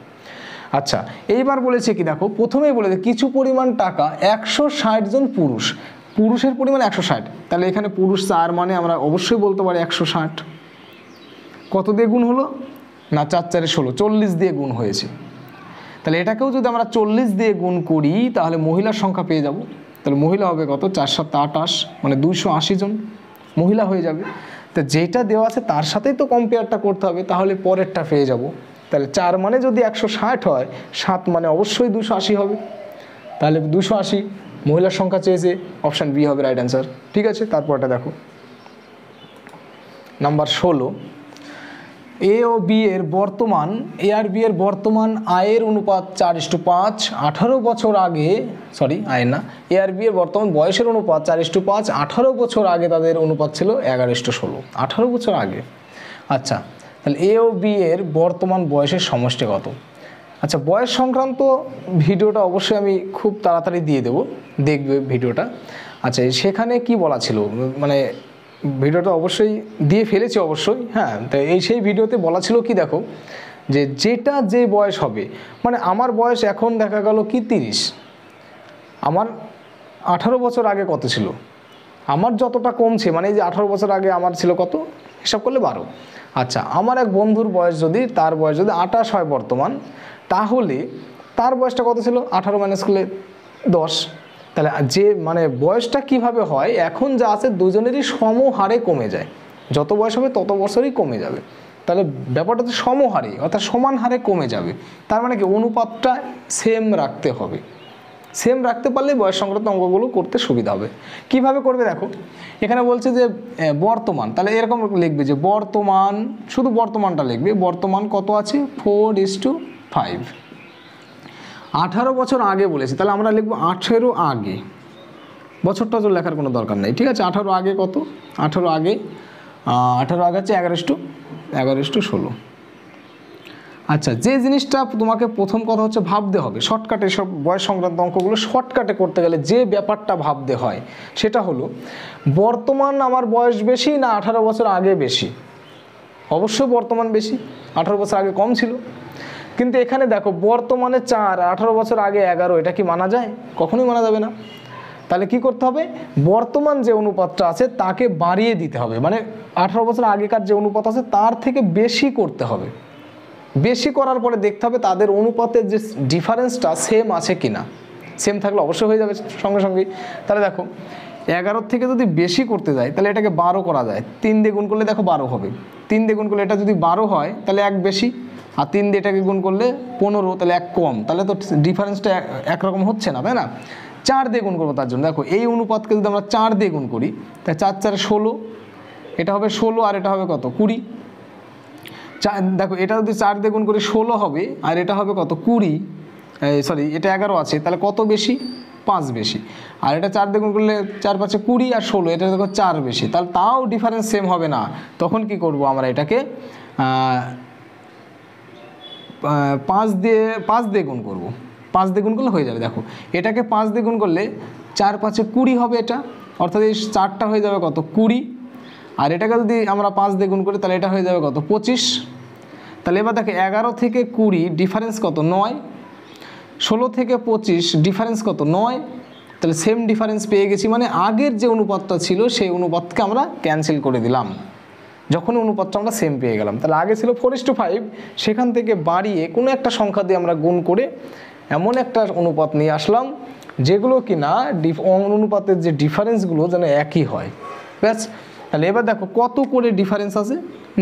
আচ্ছা, এইবার বলেছে কি দেখো, প্রথমেই বলেছে কিছু পরিমাণ টাকা 160 জন পুরুষের পরিমাণ 160, তাহলে এখানে পুরুষ 4 মানে আমরা অবশ্যই বলতে পারি 160। কত দিয়ে গুণ হলো না 4 4 16, 40 দিয়ে গুণ হয়েছে। তাহলে এটাকেও যদি আমরা 40 দিয়ে গুণ করি তাহলে মহিলার সংখ্যা পেয়ে যাব। তাহলে মহিলা হবে কত 4 7 28, মানে 280 জন মহিলা হয়ে যাবে। তো যেটা দেওয়া আছে তার সাথেই তো কম্পেয়ারটা করতে হবে, তাহলে পরেরটা পেয়ে যাব। তাহলে 4 মানে যদি 160 হয়, 7 মানে অবশ্যই 280 হবে, তাহলে 280 মহিলার সংখ্যা চেয়েছে, অপশান বি হবে রাইট অ্যান্সার। ঠিক আছে, তারপরটা দেখো নাম্বার 16, এ ও বি এর বর্তমান, এ আর বি এর বর্তমান আয়ের অনুপাত 4:5, 18 বছর আগে, আয়ের না, এ আর বি এর বর্তমান বয়সের অনুপাত 4:5, 18 বছর আগে তাদের অনুপাত ছিল 11:16, 18 বছর আগে। আচ্ছা, তাহলে এ ও বি এর বর্তমান বয়সের সমষ্টি কত? আচ্ছা, বয়স সংক্রান্ত ভিডিওটা অবশ্যই আমি খুব তাড়াতাড়ি দিয়ে দেবো, দেখবে ভিডিওটা। আচ্ছা, সেখানে কি বলা ছিল, মানে ভিডিওটা অবশ্যই দিয়ে ফেলেছি অবশ্যই, হ্যাঁ। তো সেই ভিডিওতে বলা ছিল কি দেখো, যেটা যে বয়স হবে, মানে আমার বয়স এখন দেখা গেল কি 30, আমার 18 বছর আগে কত ছিল, আমার যতটা কমছে, মানে এই যে 18 বছর আগে আমার ছিল কত, হিসাব করলে 12। আচ্ছা, আমার এক বন্ধুর বয়স যদি, তার বয়স যদি 28 হয় বর্তমান, তাহলে তার বয়সটা কত ছিল 18 মাইনাস করলে 10। তাহলে যে মানে বয়সটা কিভাবে হয়, এখন যা আছে দুজনেরই সমহারে কমে যায়, যত বয়স হবে তত বছরই কমে যাবে। তাহলে ব্যাপারটা তো সমহারে অর্থাৎ সমান হারে কমে যাবে, তার মানে কি অনুপাতটা সেম রাখতে হবে। সেম রাখতে পারলে বয়স সংক্রান্ত অঙ্কগুলো করতে সুবিধা হবে। কিভাবে করবে দেখো, এখানে বলছে যে বর্তমান, তাহলে এরকম লিখবে যে বর্তমান, শুধু বর্তমানটা লিখবে, বর্তমান কত আছে 4:5। 18 বছর আগে বলেছে, তাহলে আমরা লিখবো 18 আগে, বছরটা তো লেখার কোনো দরকার নেই, ঠিক আছে। 18 আগে কত, 18 আগে হচ্ছে 11:16। আচ্ছা, যে জিনিসটা তোমাকে প্রথম কথা হচ্ছে ভাবতে হবে, শর্টকাটে সব বয়স সংক্রান্ত অঙ্কগুলো শর্টকাটে করতে গেলে যে ব্যাপারটা ভাবতে হয় সেটা হলো, বর্তমান আমার বয়স বেশি না 18 বছর আগে বেশি? অবশ্যই বর্তমান বেশি, 18 বছর আগে কম ছিল। কিন্তু এখানে দেখো বর্তমানে 4, 18 বছর আগে 11, এটা কি মানা যায়? কখনোই মানা যাবে না। তাহলে কি করতে হবে, বর্তমান যে অনুপাতটা আছে তাকে বাড়িয়ে দিতে হবে, মানে 18 বছর আগেকার যে অনুপাত আছে তার থেকে বেশি করতে হবে। বেশি করার পরে দেখতে হবে তাদের অনুপাতের যে ডিফারেন্সটা সেম আছে কিনা, সেম থাকলে অবশ্যই হয়ে যাবে সঙ্গে সঙ্গেই। তাহলে দেখো 11 থেকে যদি বেশি করতে যায় তাহলে এটাকে 12 করা যায়, 3 দিয়ে গুণ করলে দেখো 12 হবে, 3 দিয়ে গুণ করলে এটা যদি 12 হয় তাহলে 1 বেশি, আর 3 দিয়ে এটাকে গুণ করলে 15, তাহলে 1 কম, তাহলে তো ডিফারেন্সটা একরকম হচ্ছে না, তাই না। 4 দিয়ে গুণ করবো, তার জন্য দেখো এই অনুপাতকে যদি আমরা 4 দিয়ে গুণ করি তাহলে 4 4 16, এটা হবে 16 আর এটা হবে কত 20, দেখো এটা যদি 4 দিয়ে গুণ করে 16 হবে, আর এটা হবে কত 20, সরি এটা 11 আছে, তাহলে কত বেশি 5 বেশি। আর এটা 4 দিয়ে গুণ করলে 4 5 20 আর 16, এটা দেখো 4 বেশি, তাহলে তাও ডিফারেন্স সেম হবে না। তখন কি করব আমরা এটাকে 5 দিয়ে গুণ করব, 5 দিয়ে গুণ করলে হয়ে যাবে। দেখো এটাকে 5 দিয়ে গুণ করলে 4 5 20 হবে এটা, অর্থাৎ এই 4টা হয়ে যাবে কত 20, আর এটাকে যদি আমরা 5 দিয়ে গুণ করি তাহলে এটা হয়ে যাবে কত 25। তাহলে এবার দেখো 11 থেকে 20 ডিফারেন্স কত 9, 16 থেকে 25 ডিফারেন্স কত 9, তাহলে সেম ডিফারেন্স পেয়ে গেছি, মানে আগের যে অনুপাতটা ছিল সেই অনুপাতকে আমরা ক্যান্সেল করে দিলাম যখন অনুপাতটা আমরা সেম পেয়ে গেলাম। তাহলে আগে ছিল 4:5, সেখান থেকে বাড়িয়ে কোনো একটা সংখ্যা দিয়ে আমরা গুণ করে এমন একটা অনুপাত নিয়ে আসলাম যেগুলো কি না অনুপাতের যে ডিফারেন্সগুলো যেন একই হয়, ব্যাস। তাহলে এবার দেখো কত করে ডিফারেন্স আছে,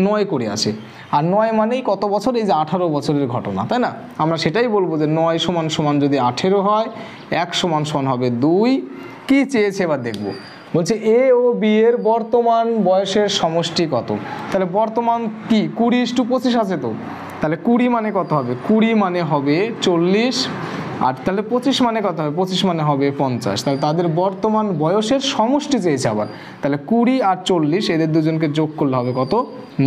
9 করে আছে, আর 9 মানেই কত বছর, এই যে 18 বছরের ঘটনা, তাই না? আমরা সেটাই বলবো যে 9 সমান সমান যদি 18 হয়, 1 সমান সমান হবে 2। কি চেয়েছে এবার দেখবো, বলছে এ ও বি এর বর্তমান বয়সের সমষ্টি কত। তাহলে বর্তমান কি 20:25 আছে, তো তাহলে 20 মানে কত হবে, 20 মানে হবে 40, আর তাহলে 25 মানে কত হবে, 25 মানে হবে 50। তাহলে তাদের বর্তমান বয়সের সমষ্টি চেয়েছে আবার, তাহলে 20 আর 40 এদের দুজনকে যোগ করলে হবে কত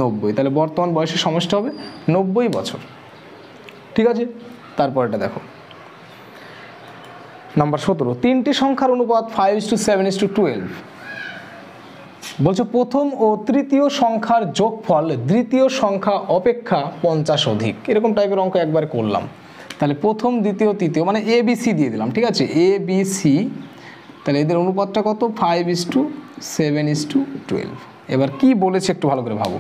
90। তাহলে বর্তমান বয়সের সমষ্টি হবে 90 বছর। ঠিক আছে, তারপর এটা দেখো নাম্বার 17, 3টি সংখ্যার অনুপাত 5:7:12। বলছে প্রথম ও তৃতীয় সংখ্যার যোগফল দ্বিতীয় সংখ্যা অপেক্ষা 50 অধিক। এরকম টাইপের অঙ্ক একবার করলাম। তাহলে প্রথম দ্বিতীয় তৃতীয় মানে এ বি সি দিয়ে দিলাম, ঠিক আছে, এ বি সি। তাহলে এদের অনুপাতটা কত 5:7:12। এবার কি বলেছে একটু ভালো করে ভাবো।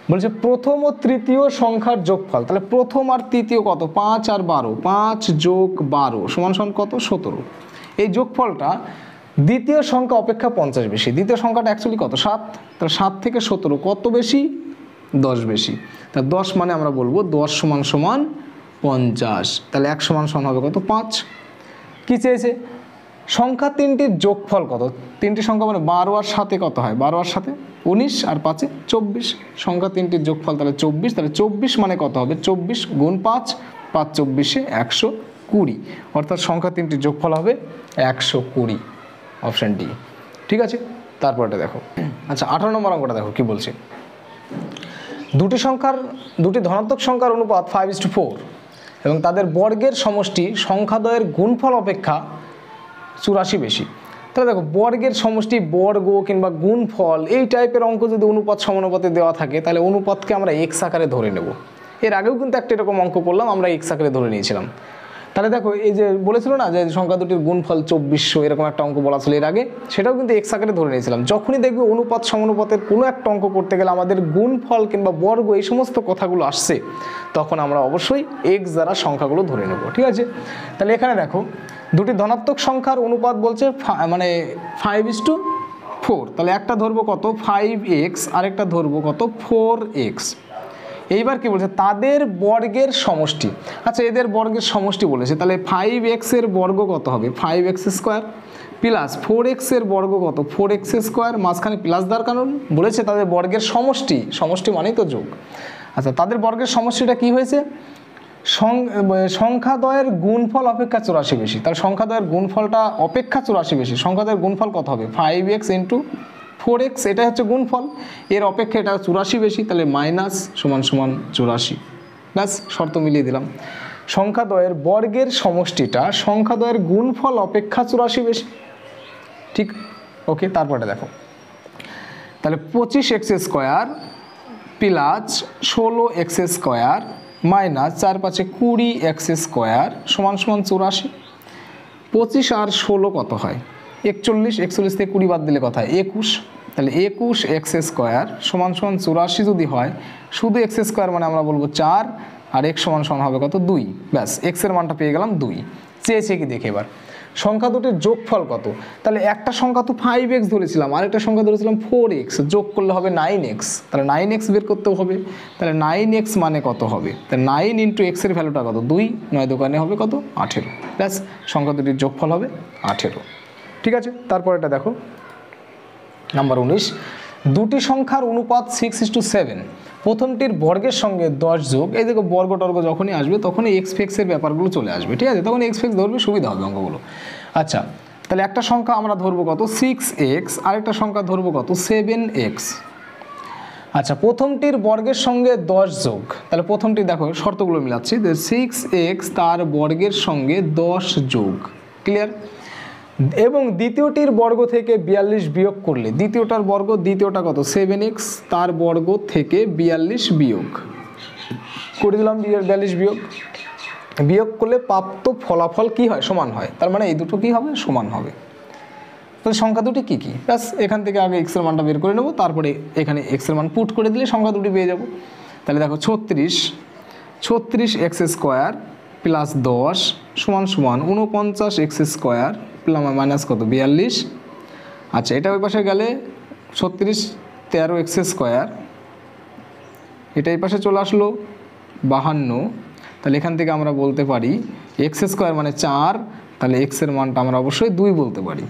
বলছে প্রথম ও তৃতীয় সংখ্যার যোগফল, তাহলে প্রথম আর তৃতীয় কত 5 আর 12, 5 যোগ 12 সমান সমান কত 17। এই যোগফলটা দ্বিতীয় সংখ্যা অপেক্ষা 50 বেশি। দ্বিতীয় সংখ্যাটা অ্যাকচুয়ালি কত 7, তাহলে 7 থেকে 17 কত বেশি 10 বেশি। তা 10 মানে আমরা বলবো 10 সমান সমান 50। তাহলে 1 সমান সমান হবে কত 5। কি চেয়েছে সংখ্যা তিনটির যোগফল কত, তিনটি সংখ্যা মানে 12 আর 7 কত হয়, 12 আর 7 19 আর 5 24। সংখ্যা তিনটির যোগফল তাহলে 24। তাহলে 24 মানে কত হবে 24 গুণ 5, 5 24 120, অর্থাৎ সংখ্যা তিনটির যোগফল হবে 120, অপশান ডি। ঠিক আছে, তারপর এটা দেখো। আচ্ছা 18 নম্বর অঙ্কটা দেখো কি বলছে। দুটি ধনাত্মক সংখ্যার অনুপাত 5:4 এবং তাদের বর্গের সমষ্টি সংখ্যাদ্বয়ের গুণফল অপেক্ষা 84 বেশি। তাহলে দেখো বর্গের সমষ্টি, বর্গ কিংবা গুণফল এই টাইপের অঙ্ক যদি অনুপাত সমানুপাতে দেওয়া থাকে তাহলে অনুপাতকে আমরা এক্স আকারে ধরে নেব। এর আগেও কিন্তু একটা এরকম অঙ্ক করলাম, আমরা এক্স আকারে ধরে নিয়েছিলাম। তাহলে দেখো এই যে বলেছিল না যে সংখ্যা দুটির গুণফল 2400, এরকম একটা অঙ্ক বলা ছিল এর আগে, সেটাও কিন্তু এক্স আকারে ধরে নিয়েছিলাম। যখনই দেখবে অনুপাত সমানুপাতের কোনো একটা অঙ্ক করতে গেলে আমাদের গুণফল কিংবা বর্গ এই সমস্ত কথাগুলো আসছে, তখন আমরা অবশ্যই এক্স দ্বারা সংখ্যাগুলো ধরে নেব। ঠিক আছে, তাহলে এখানে দেখো দুটি ধনাত্মক সংখ্যার অনুপাত বলছে মানে 5:4। তাহলে একটা ধরবো কত 5x, আরেকটা ধরবো কত 4x। এইবার কি বলছে তাদের বর্গের সমষ্টি। আচ্ছা এদের বর্গের সমষ্টি বলেছে, তাহলে 5x এর বর্গ কত হবে 5x স্কোয়ার প্লাস 4x এর বর্গ কত 4x স্কোয়ার, মাঝখানে প্লাস দেওয়ার কারণ বলেছে তাদের বর্গের সমষ্টি, সমষ্টি মানেই তো যোগ। আচ্ছা তাদের বর্গের সমষ্টিটা কি হয়েছে, সংখ্যাদ্বয়ের গুণফল অপেক্ষা 84 বেশি। তাহলে সংখ্যাদ্বয়ের গুণফলটা অপেক্ষা 84 বেশি। সংখ্যাদ্বয়ের গুণফল কত হবে 5x ইন্টু 4x, এটা হচ্ছে গুণফল, এর অপেক্ষা এটা 84 বেশি, তাহলে মাইনাস সমান সমান 84। ব্যাস শর্ত মিলিয়ে দিলাম। সংখ্যাদ্বয়ের বর্গের সমষ্টিটা সংখ্যাদ্বয়ের গুণফল অপেক্ষা 84 বেশি। ঠিক, ওকে। তারপরে দেখো তাহলে 25x square plus 16x square minus 4 5 20x square সমান সমান 84। 25 আর 16 কত হয় 41, 41 থেকে 20 বাদ দিলে কত হয় 21। তাহলে 21x স্কোয়ার সমান সমান 84 যদি হয়, শুধু x স্কোয়ার মানে আমরা বলবো 4, আর x সমান সমান হবে কত 2। ব্যাস x এর মানটা পেয়ে গেলাম 2। চেয়েছে কি দেখে এবার সংখ্যা দুটির যোগফল কত। তাহলে একটা সংখ্যা তো 5x ধরেছিলাম, আরেকটা সংখ্যা ধরেছিলাম 4x, যোগ করলে হবে 9x। তাহলে 9x বের করতেও হবে। তাহলে 9x মানে কত হবে, তাহলে 9 ইন্টু x এর ভ্যালুটা কত 2, 9 দোকানে হবে কত 18। ব্যাস সংখ্যা দুটির যোগফল হবে 18। ঠিক আছে, তারপর এটা দেখো নাম্বার 19, দুটি সংখ্যার অনুপাত 6:7 প্রথমটির বর্গের সঙ্গে 10 যোগ, এই দেখো বর্গ টর্গ যখনই আসবে তখনই এক্স ফেক্সের ব্যাপারগুলো চলে আসবে, ঠিক আছে, তখন এক্স ফেক্স ধরবে, সুবিধা হবে অঙ্কগুলো। আচ্ছা, তাহলে একটা সংখ্যা আমরা ধরবো কত 6x, আরেকটা সংখ্যা ধরবো কত 7x। আচ্ছা, প্রথমটির বর্গের সঙ্গে 10 যোগ, তাহলে প্রথমটি দেখো শর্তগুলো মিলাচ্ছি, 6x তার বর্গের সঙ্গে 10 যোগ, ক্লিয়ার। এবং দ্বিতীয়টির বর্গ থেকে 42 বিয়োগ করলে, দ্বিতীয়টার বর্গ, দ্বিতীয়টা কত 7x তার বর্গ থেকে 42 বিয়োগ করে দিলাম, 42 বিয়োগ করলে প্রাপ্ত ফলাফল কি হয়, সমান হয়। তার মানে এই দুটো কি হবে, সমান হবে। তাহলে সংখ্যা দুটি কী কী, ব্যাস এখান থেকে আগে এক্সের মানটা বের করে নেব, তারপরে এখানে এক্সের মান পুট করে দিলে সংখ্যা দুটি পেয়ে যাব। তাহলে দেখো 36x স্কোয়ার প্লাস 10 সমান 49x স্কোয়ার প্লাস মাইনাস কত 42। আচ্ছা, এটা ওই পাশে গেলে 36 13x স্কোয়ার, এটা এই পাশে চলে আসলো 52। তাহলে এখান থেকে আমরা বলতে পারি এক্স স্কোয়ার মানে 4, তাহলে এক্সের মানটা আমরা অবশ্যই 2 বলতে পারি।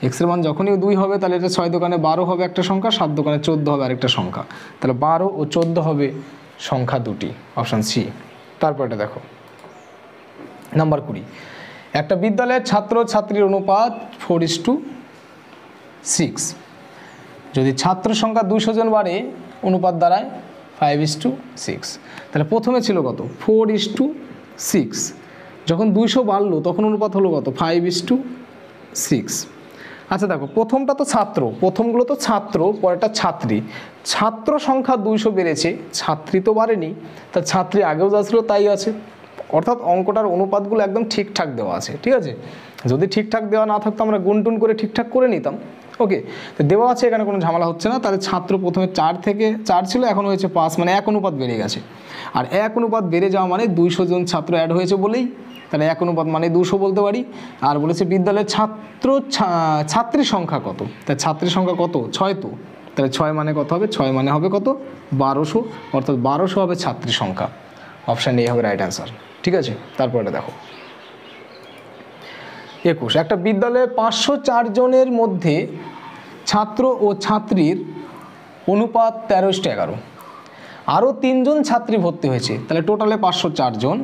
এক্সের মান যখনই 2 হবে তাহলে এটা 6 দোকানে 12 হবে একটা সংখ্যা, 7 দোকানে 14 হবে আরেকটা সংখ্যা, তাহলে 12 ও 14 হবে সংখ্যা দুটি, অপশান সি। তারপর এটা দেখো নাম্বার 20, একটা বিদ্যালয়ের ছাত্র ছাত্রীর অনুপাত 4:6, যদি ছাত্র সংখ্যা 200 জন বাড়ে অনুপাত দাঁড়ায় 5:6। তাহলে প্রথমে ছিল কত 4:6, যখন 200 বাড়লো তখন অনুপাত হলো কত 5:6। আচ্ছা দেখো, প্রথমটা তো ছাত্র, প্রথমগুলো তো ছাত্র, পরেরটা ছাত্রী। ছাত্র সংখ্যা 200 বেড়েছে, ছাত্রী তো বাড়েনি, তা ছাত্রী আগেও যা ছিল তাই আছে, অর্থাৎ অঙ্কটার অনুপাতগুলো একদম ঠিকঠাক দেওয়া আছে, ঠিক আছে। যদি ঠিকঠাক দেওয়া না থাকতো আমরা গুনটুন করে ঠিকঠাক করে নিতাম, ওকে। তো দেওয়া আছে, এখানে কোনো ঝামেলা হচ্ছে না। তাহলে ছাত্র প্রথমে 4 থেকে 4 ছিল, এখন হয়েছে 5, মানে 1 অনুপাত বেড়ে গেছে। আর 1 অনুপাত বেড়ে যাওয়া মানে 200 জন ছাত্র অ্যাড হয়েছে বলেই, তাহলে 1 অনুপাত মানে 200 বলতে পারি। আর বলেছে বিদ্যালয়ের ছাত্রী সংখ্যা কত, তাই ছাত্রীর সংখ্যা কত 6, তো তাহলে 6 মানে কত হবে, 6 মানে হবে কত 1200, অর্থাৎ 1200 হবে ছাত্রী সংখ্যা, অপশান এ হবে রাইট অ্যান্সার, ঠিক আছে। তারপর এটা দেখো 21, একটা বিদ্যালয়ে 504 জনের মধ্যে ছাত্র ও ছাত্রীর অনুপাত 13:11, আরও 3 জন ছাত্রী ভর্তি হয়েছে, তাহলে টোটালে 504 জন।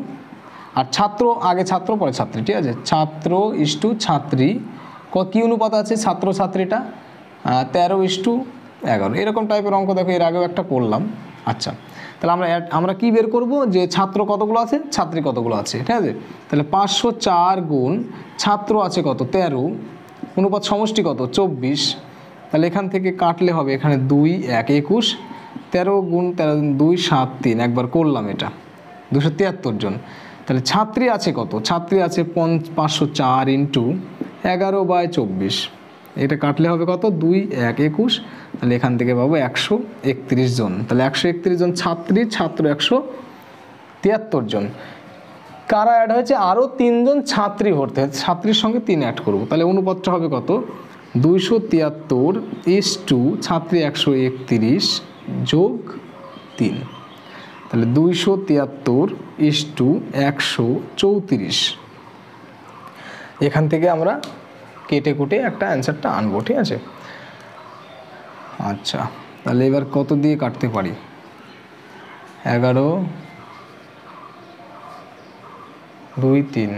আর ছাত্র আগে ছাত্র পরে ছাত্রী, ঠিক আছে, ছাত্র ইস্টু ছাত্রী কী অনুপাত আছে, ছাত্র ছাত্রীটা 13:11, এরকম টাইপের অঙ্ক দেখো এর আগেও একটা করলাম। আচ্ছা, তাহলে আমরা কি বের করব, যে ছাত্র কতগুলো আছে, ছাত্রী কতগুলো আছে, ঠিক আছে। তাহলে 504 গুণ ছাত্র আছে কত 13, অনুপাত সমষ্টি কত 24, তাহলে এখান থেকে কাটলে হবে এখানে 2 1 21, 13 গুণ 13 2 7 3, একবার করলাম এটা 273 জন। তাহলে ছাত্রী আছে কত, ছাত্রী আছে 504 ইন্টু 11/24, এটা কাটলে হবে কত 2 1 21, তাহলে এখান থেকে পাবো 131 জন। তাহলে 131 জন ছাত্রী, ছাত্র 173 জন। কারা অ্যাড হয়েছে, আরও 3 জন ছাত্রী ভর্তি হয়েছে, ছাত্রীর সঙ্গে 3 অ্যাড করবো, তাহলে অনুপাতটা হবে কত 273 ছাত্রী 131 যোগ 3, তাহলে 273 134। এখান থেকে আমরা কেটে কুটে একটা অ্যান্সারটা আনবো, ঠিক আছে। আচ্ছা, তাহলে এবার কত দিয়ে কাটতে পারি, 11 2 3,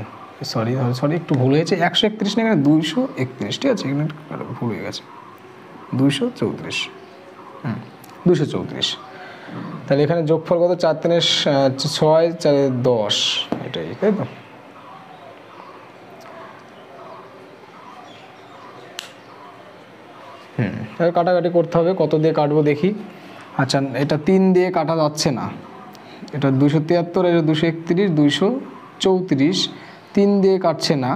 সরি একটু ভুল হয়েছে, 131 না, এখানে 231, ঠিক আছে, এখানে ভুল হয়ে গেছে, 234, 234। তাহলে এখানে যোগফল কত 4 3 6 4 10, এটাই তাই তো। তাহলে কাটাকাটি করতে হবে, কত দিয়ে কাটবো দেখি। আচ্ছা, এটা 3 দিয়ে কাটা যাচ্ছে না, এটা 273, এটা 231 234, 3 দিয়ে কাটছে না,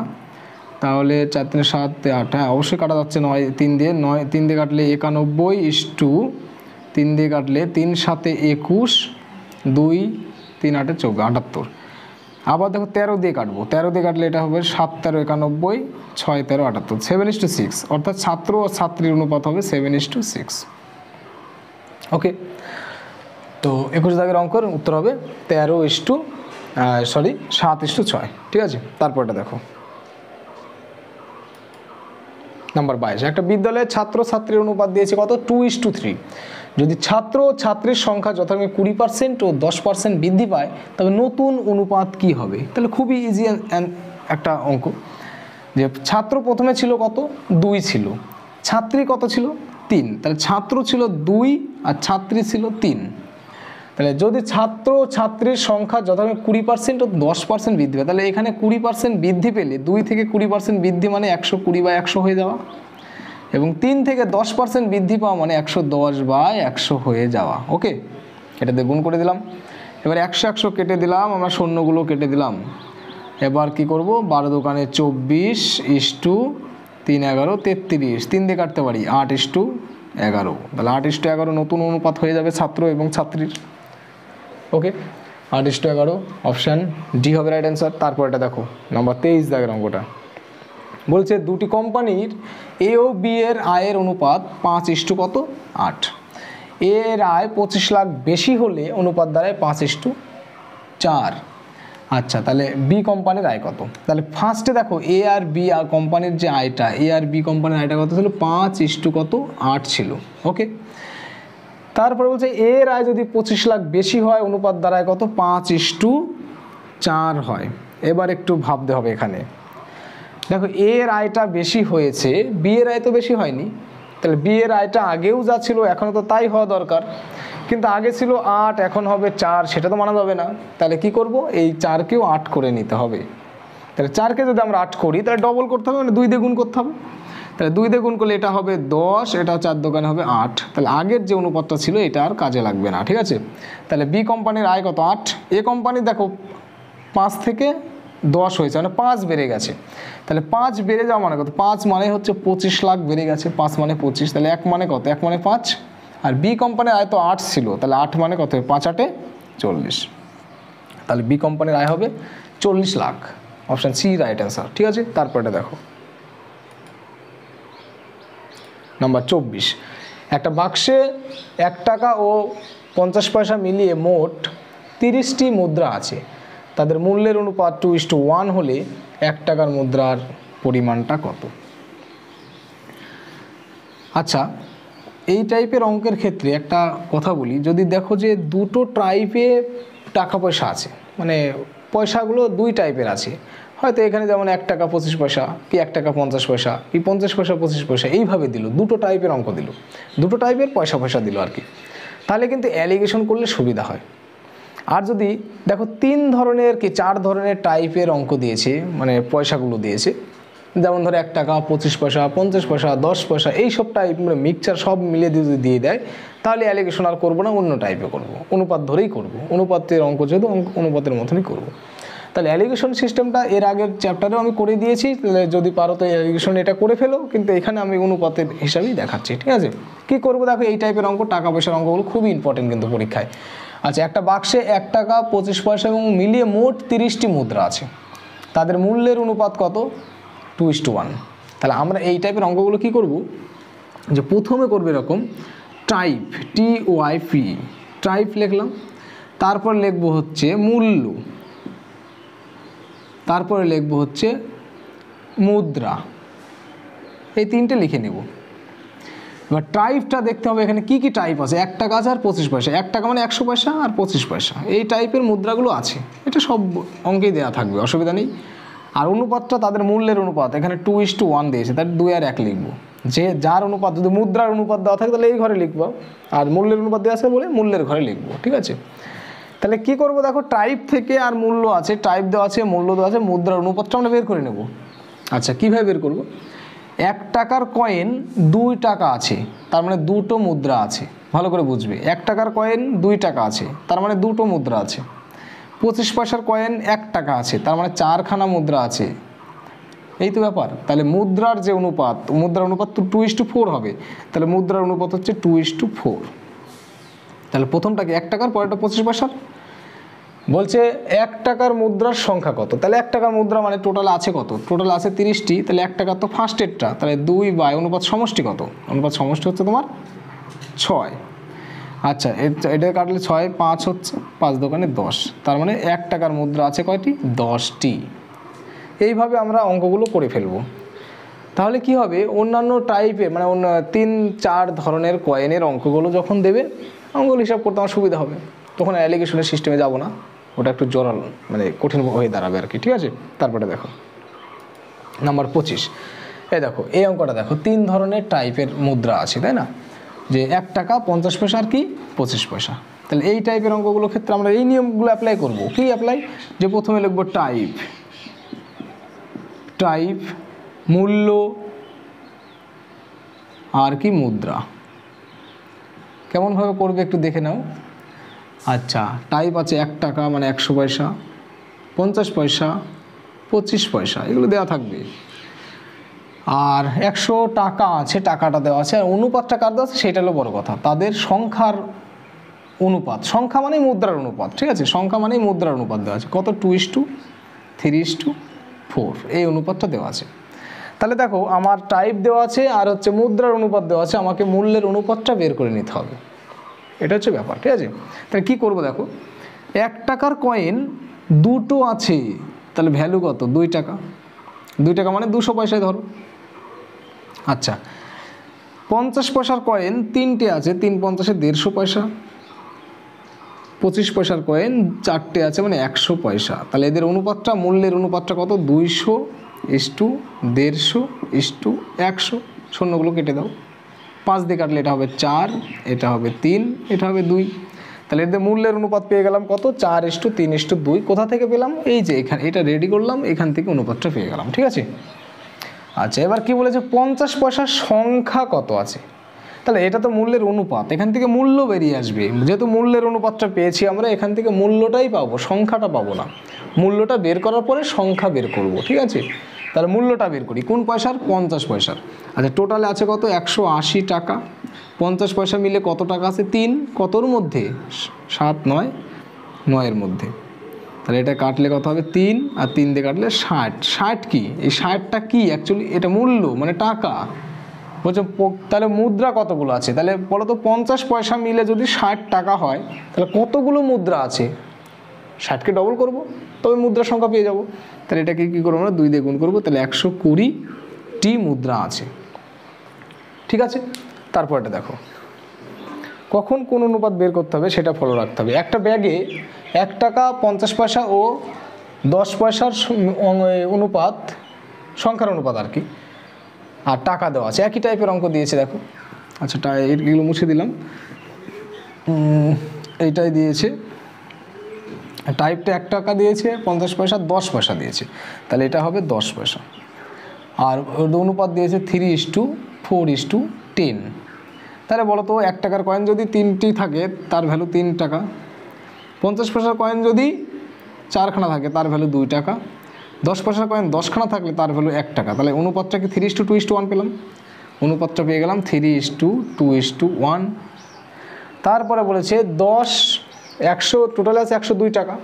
তাহলে 4 3 7 8, হ্যাঁ অবশ্যই কাটা যাচ্ছে 9 3 দিয়ে, 3 দিয়ে কাটলে 91 3 দিয়ে কাটলে 3 7 21 2 3 8 78। আবার দেখো 13 দিয়ে কাটবো, 13 দিয়ে কাটলে এটা হবে 7 13 91 6 13 78, 7:6, অর্থাৎ ছাত্র ও ছাত্রীর অনুপাত হবে 7:6, ওকে। তো 21 দাগের অঙ্কের উত্তর হবে 7:6, ঠিক আছে। তারপরটা দেখো নাম্বার 22, একটা বিদ্যালয়ের ছাত্র ছাত্রীর অনুপাত দিয়েছে কত 2:3, যদি ছাত্র ও ছাত্রীর সংখ্যা যথাক্রমে 20% ও 10% বৃদ্ধি পায় তবে নতুন অনুপাত কি হবে? তাহলে খুবই ইজি একটা অঙ্ক, যে ছাত্র প্রথমে ছিল কত? 2 ছিল, ছাত্রী কত ছিল? 3, তাহলে ছাত্র ছিল 2 আর ছাত্রী ছিল 3। তাহলে যদি ছাত্র ও ছাত্রীর সংখ্যা যথাক্রমে 20% ও 10% বৃদ্ধি পায়, তাহলে এখানে 20% বৃদ্ধি পেলে 2 থেকে 20% বৃদ্ধি মানে 120/100 হয়ে যাওয়া, এবং 3 থেকে 10% বৃদ্ধি পাওয়া মানে 110/100 হয়ে যাওয়া। ওকে, এটা দিয়ে গুণ করে দিলাম। এবার 100 কেটে দিলাম, আমরা শূন্যগুলো কেটে দিলাম। এবার কি করব? 12 দোকানে 24 ইস্টু 3 11 33, 3 দিয়ে কাটতে পারি 8:11, তাহলে 8:11 নতুন অনুপাত হয়ে যাবে ছাত্র এবং ছাত্রীর। ওকে, 8:11 অপশান ডি হবে রাইট অ্যান্সার। তারপর এটা দেখো নাম্বার 23 দাগের অঙ্কটা বলছে দুটি কোম্পানির এ ও বি এর আয়ের অনুপাত 5:8। এর আয় 25 লাখ বেশি হলে অনুপাত দাঁড়ায় 5:4। আচ্ছা, তাহলে বি কোম্পানির আয় কত? তাহলে ফার্স্টে দেখো এ আর বি আর কোম্পানির যে আয়টা, এ আর বি কোম্পানির আয়টা কত ছিল? 5:8 ছিল। ওকে, তারপরে বলছে এর আয় যদি 25 লাখ বেশি হয় অনুপাত দাঁড়ায় কত? 5:4 হয়। এবার একটু ভাবতে হবে এখানে, দেখো এর আয়টা বেশি হয়েছে, বি এর আয় তো বেশি হয়নি, তাহলে বি এর আয়টা আগেও যা ছিল এখনও তো তাই হওয়া দরকার, কিন্তু আগে ছিল 8 এখন হবে 4, সেটা তো মানা যাবে না। তাহলে কি করব? এই 4কেও 8 করে নিতে হবে। তাহলে 4কে যদি আমরা 8 করি তাহলে ডবল করতে হবে, মানে 2 দিয়ে গুণ করতে হবে। তাহলে 2 দিয়ে গুণ করলে এটা হবে 10, এটা 4 দোকানে হবে 8, তাহলে আগের যে অনুপাতটা ছিল এটা আর কাজে লাগবে না। ঠিক আছে, তাহলে বি কোম্পানির আয় কত? 8। এ কোম্পানি দেখো 5 থেকে 10 হয়েছে, মানে 5 বেড়ে গেছে। তাহলে 5 বেড়ে যাওয়া মানে কত? 5 মানে হচ্ছে 25 লাখ বেড়ে গেছে, 5 মানে 25, তাহলে 1 মানে কত? 1 মানে 5। আর বি কোম্পানির আয় তো 8 ছিল, তাহলে 8 মানে কত? 5 × 8 = 40। তাহলে বি কোম্পানির আয় হবে 40 lakh. Option C right answer. ঠিক আছে, তারপরটা দেখো নাম্বার 24। একটা বাক্সে 1 টাকা ও 50 পয়সা মিলিয়ে মোট 30টি মুদ্রা আছে, তাদের মূল্যের অনুপাত 2:1 হলে 1 টাকার মুদ্রার পরিমাণটা কত? আচ্ছা, এই টাইপের অঙ্কের ক্ষেত্রে একটা কথা বলি, যদি দেখো যে দুটো টাইপে টাকা পয়সা আছে, মানে পয়সাগুলো 2 টাইপের আছে, হয়তো এখানে যেমন 1 টাকা 25 পয়সা, কি 1 টাকা 50 পয়সা, কি 50 পয়সা 25 পয়সা, এইভাবে দিল, দুটো টাইপের অঙ্ক দিল, দুটো টাইপের পয়সা দিল আর কি, তাহলে কিন্তু অ্যালিগেশন করলে সুবিধা হয়। আর যদি দেখো 3 ধরনের কি 4 ধরনের টাইপের অঙ্ক দিয়েছে, মানে পয়সাগুলো দিয়েছে, যেমন ধরো 1 টাকা 25 পয়সা 50 পয়সা 10 পয়সা, এইসব টাইপ মানে মিক্সচার সব মিলিয়ে যদি দিয়ে দেয়, তাহলে অ্যালিগেশন আর করবো না, অন্য টাইপে করব, অনুপাত ধরেই করব, অনুপাতের অঙ্ক যেহেতু অনুপাতের মতনই করব। তাহলে অ্যালিগেশন সিস্টেমটা এর আগের চ্যাপ্টারেও আমি করে দিয়েছি, তাহলে যদি পারো তো অ্যালিগেশন এটা করে ফেলো, কিন্তু এখানে আমি অনুপাতের হিসাবেই দেখাচ্ছি। ঠিক আছে, কী করবো দেখো, এই টাইপের অঙ্ক, টাকা পয়সার অঙ্কগুলো খুবই ইম্পর্টেন্ট কিন্তু পরীক্ষায়। আচ্ছা, একটা বাক্সে 1 টাকা 25 পয়সা এবং মিলিয়ে মোট 30টি মুদ্রা আছে, তাদের মূল্যের অনুপাত কত? 2:1। তাহলে আমরা এই টাইপের অঙ্কগুলো কি করব, যে প্রথমে করবে এরকম টাইপ, TYP, টাইপ লিখলাম, তারপর লিখবো হচ্ছে মূল্য, তারপরে লিখবো হচ্ছে মুদ্রা, এই 3টে লিখে নেব। এবার টাইপটা দেখতে হবে এখানে কি কি টাইপ আছে, 1 টাকা আছে আর 25 পয়সা, 1 টাকা মানে 100 পয়সা আর 25 পয়সা, এই টাইপের মুদ্রাগুলো আছে, এটা সব অঙ্কেই দেওয়া থাকবে, অসুবিধা নেই। আর অনুপাতটা তাদের মূল্যের অনুপাত, এখানে 2:1 দিয়েছে, তার 2 আর 1 লিখবো, যে যার অনুপাত, যদি মুদ্রার অনুপাত দেওয়া থাকে তাহলে এই ঘরে লিখবো, আর মূল্যের অনুপাত দেওয়া আছে বলে মূল্যের ঘরে লিখবো। ঠিক আছে, তাহলে কি করব দেখো, টাইপ থেকে আর মূল্য আছে, টাইপ দেওয়া আছে মূল্য দেওয়া আছে, মুদ্রার অনুপাতটা আমরা বের করে নেব। আচ্ছা, কীভাবে বের করব? 1 টাকার কয়েন 2 টাকা আছে, তার মানে 2টো মুদ্রা আছে, ভালো করে বুঝবে। 1 টাকার কয়েন 2 টাকা আছে, তার মানে 2টো মুদ্রা আছে। 25 পয়সার কয়েন 1 টাকা আছে, তার মানে 4খানা মুদ্রা আছে, এই তো ব্যাপার। তাহলে মুদ্রার যে অনুপাত, মুদ্রার অনুপাত তো 2:4 হবে, তাহলে মুদ্রার অনুপাত হচ্ছে 2:4। তাহলে প্রথমটা কি 1 টাকার, পরেরটা 25 পয়সার। বলছে 1 টাকার মুদ্রার সংখ্যা কত, তাহলে 1 টাকার মুদ্রা মানে টোটাল আছে কত? টোটাল আছে 30টি, তাহলে 1 টাকার তো ফার্স্টেরটা, তাহলে 2 অনুপাত সমষ্টি কত? অনুপাত সমষ্টি হচ্ছে তোমার 6। আচ্ছা, এটা কাটলে 6 5 হচ্ছে, 5 দোকানে 10, তার মানে 1 টাকার মুদ্রা আছে কয়টি? 10টি। এইভাবে আমরা অঙ্কগুলো করে ফেলবো। তাহলে কি হবে, অন্যান্য টাইপের মানে অন্য 3-4 ধরনের কয়েনের অঙ্কগুলো যখন দেবে, অঙ্কগুলো হিসাব করতে আমার সুবিধা হবে, তখন অ্যালিগেশনের সিস্টেমে যাব না, ওটা একটু জোরাল মানে কঠিন হয়ে দাঁড়াবে আর কি। ঠিক আছে, তারপরে দেখো নাম্বার 25। এই দেখো এই অঙ্কটা দেখো, 3 ধরনের টাইপের মুদ্রা আছে, তাই না, যে 1 টাকা 50 পয়সা আর কি 25 পয়সা। তাহলে এই টাইপের অঙ্কগুলোর ক্ষেত্রে আমরা এই নিয়মগুলো অ্যাপ্লাই করব। কি অ্যাপ্লাই, যে প্রথমে লিখব টাইপ, মূল্য আর কি মুদ্রা। কেমনভাবে করবে একটু দেখে নাও। আচ্ছা, টাইপ আছে 1 টাকা মানে 100 পয়সা, 50 পয়সা, 25 পয়সা, এগুলো দেওয়া থাকবে। আর 100 টাকা আছে, টাকাটা দেওয়া আছে, আর অনুপাতটা কার দেওয়া আছে সেটা হলো বড় কথা, তাদের সংখ্যার অনুপাত, সংখ্যা মানেই মুদ্রার অনুপাত। ঠিক আছে, সংখ্যা মানেই মুদ্রার অনুপাত দেওয়া আছে, কত 2:3:4, এই অনুপাতটা দেওয়া আছে। তাহলে দেখো আমার টাইপ দেওয়া আছে আর হচ্ছে মুদ্রার অনুপাত দেওয়া আছে, আমাকে মূল্যের অনুপাতটা বের করে নিতে হবে, এটা হচ্ছে ব্যাপার। ঠিক আছে, তাহলে কী করবো দেখো, 1 টাকার কয়েন দুটো আছে, তাহলে ভ্যালু কত 2 টাকা, 2 টাকা মানে 200 পয়সায় ধরো। আচ্ছা, 50 পয়সার কয়েন 3টে আছে, 3 50-এ 150 পয়সা, 25 পয়সার কয়েন 4টে আছে মানে 100 পয়সা। তাহলে এদের অনুপাতটা, মূল্যের অনুপাতটা কত, 200:150:100, শূন্যগুলো কেটে দাও, 5 দিয়ে কাটলে এটা হবে 4, এটা হবে 3, এটা হবে 2। তাহলে এদের মূল্যের অনুপাত পেয়ে গেলাম কত, 4:3:2। কোথা থেকে পেলাম, এই যে এখানে এটা রেডি করলাম, এখান থেকে অনুপাতটা পেয়ে গেলাম। ঠিক আছে, আচ্ছা এবার কি বলেছে, 50 পয়সার সংখ্যা কত আছে, তাহলে এটা তো মূল্যের অনুপাত, এখান থেকে মূল্য বেরিয়ে আসবে, যেহেতু মূল্যের অনুপাতটা পেয়েছি আমরা, এখান থেকে মূল্যটাই পাবো, সংখ্যাটা পাবো না। মূল্যটা বের করার পরে সংখ্যা বের করব। ঠিক আছে, তাহলে মূল্যটা বের করি, কোন পয়সার, 50 পয়সার। আচ্ছা, টোটালে আছে কত, 180 টাকা, 50 পয়সা মিলে কত টাকা আছে, 3, কতর মধ্যে, 7, 9, 9-এর মধ্যে। তাহলে এটা কাটলে কত হবে, 3, আর 3 দিয়ে কাটলে 60। 60 কি, এই 60টা কি অ্যাকচুয়ালি, এটা মূল্য মানে টাকা বলছে। তাহলে মুদ্রা কতগুলো আছে, তাহলে বলো তো 50 পয়সা মিলে যদি 60 টাকা হয়, তাহলে কতগুলো মুদ্রা আছে, 60কে ডবল করব, তবে মুদ্রার সংখ্যা পেয়ে যাব। তাহলে এটাকে কী করবো আমরা, 2 দিয়ে গুণ করবো, তাহলে 120টি মুদ্রা আছে। ঠিক আছে, তারপর এটা দেখো, কখন কোন অনুপাত বের করতে হবে সেটা ফলো রাখতে হবে। একটা ব্যাগে 1 টাকা 50 পয়সা ও 10 পয়সার অনুপাত, সংখ্যার অনুপাত আর কি, আর টাকা দেওয়া আছে, একই টাইপের অঙ্ক দিয়েছে দেখো। আচ্ছা, এগুলো মুছে দিলাম, এইটাই দিয়েছে, টাইপটা 1 টাকা দিয়েছে, 50 পয়সা 10 পয়সা দিয়েছে, তাহলে এটা হবে 10 পয়সা। আর অনুপাত দিয়েছে 3:4:10। তাহলে বলো তো 1 টাকার কয়েন যদি 3টি থাকে তার ভ্যালু 3 টাকা, 50 পয়সার কয়েন যদি 4খানা থাকে তার ভ্যালু 2 টাকা, 10 পয়সার কয়েন 10খানা থাকলে তার ভ্যালু 1 টাকা। তাহলে অনুপাতটা কি 3:2:1 পেলাম, অনুপাতটা পেয়ে গেলাম 3:2:1। তারপরে বলেছে 100 টোটাল আছে 102 টাকা,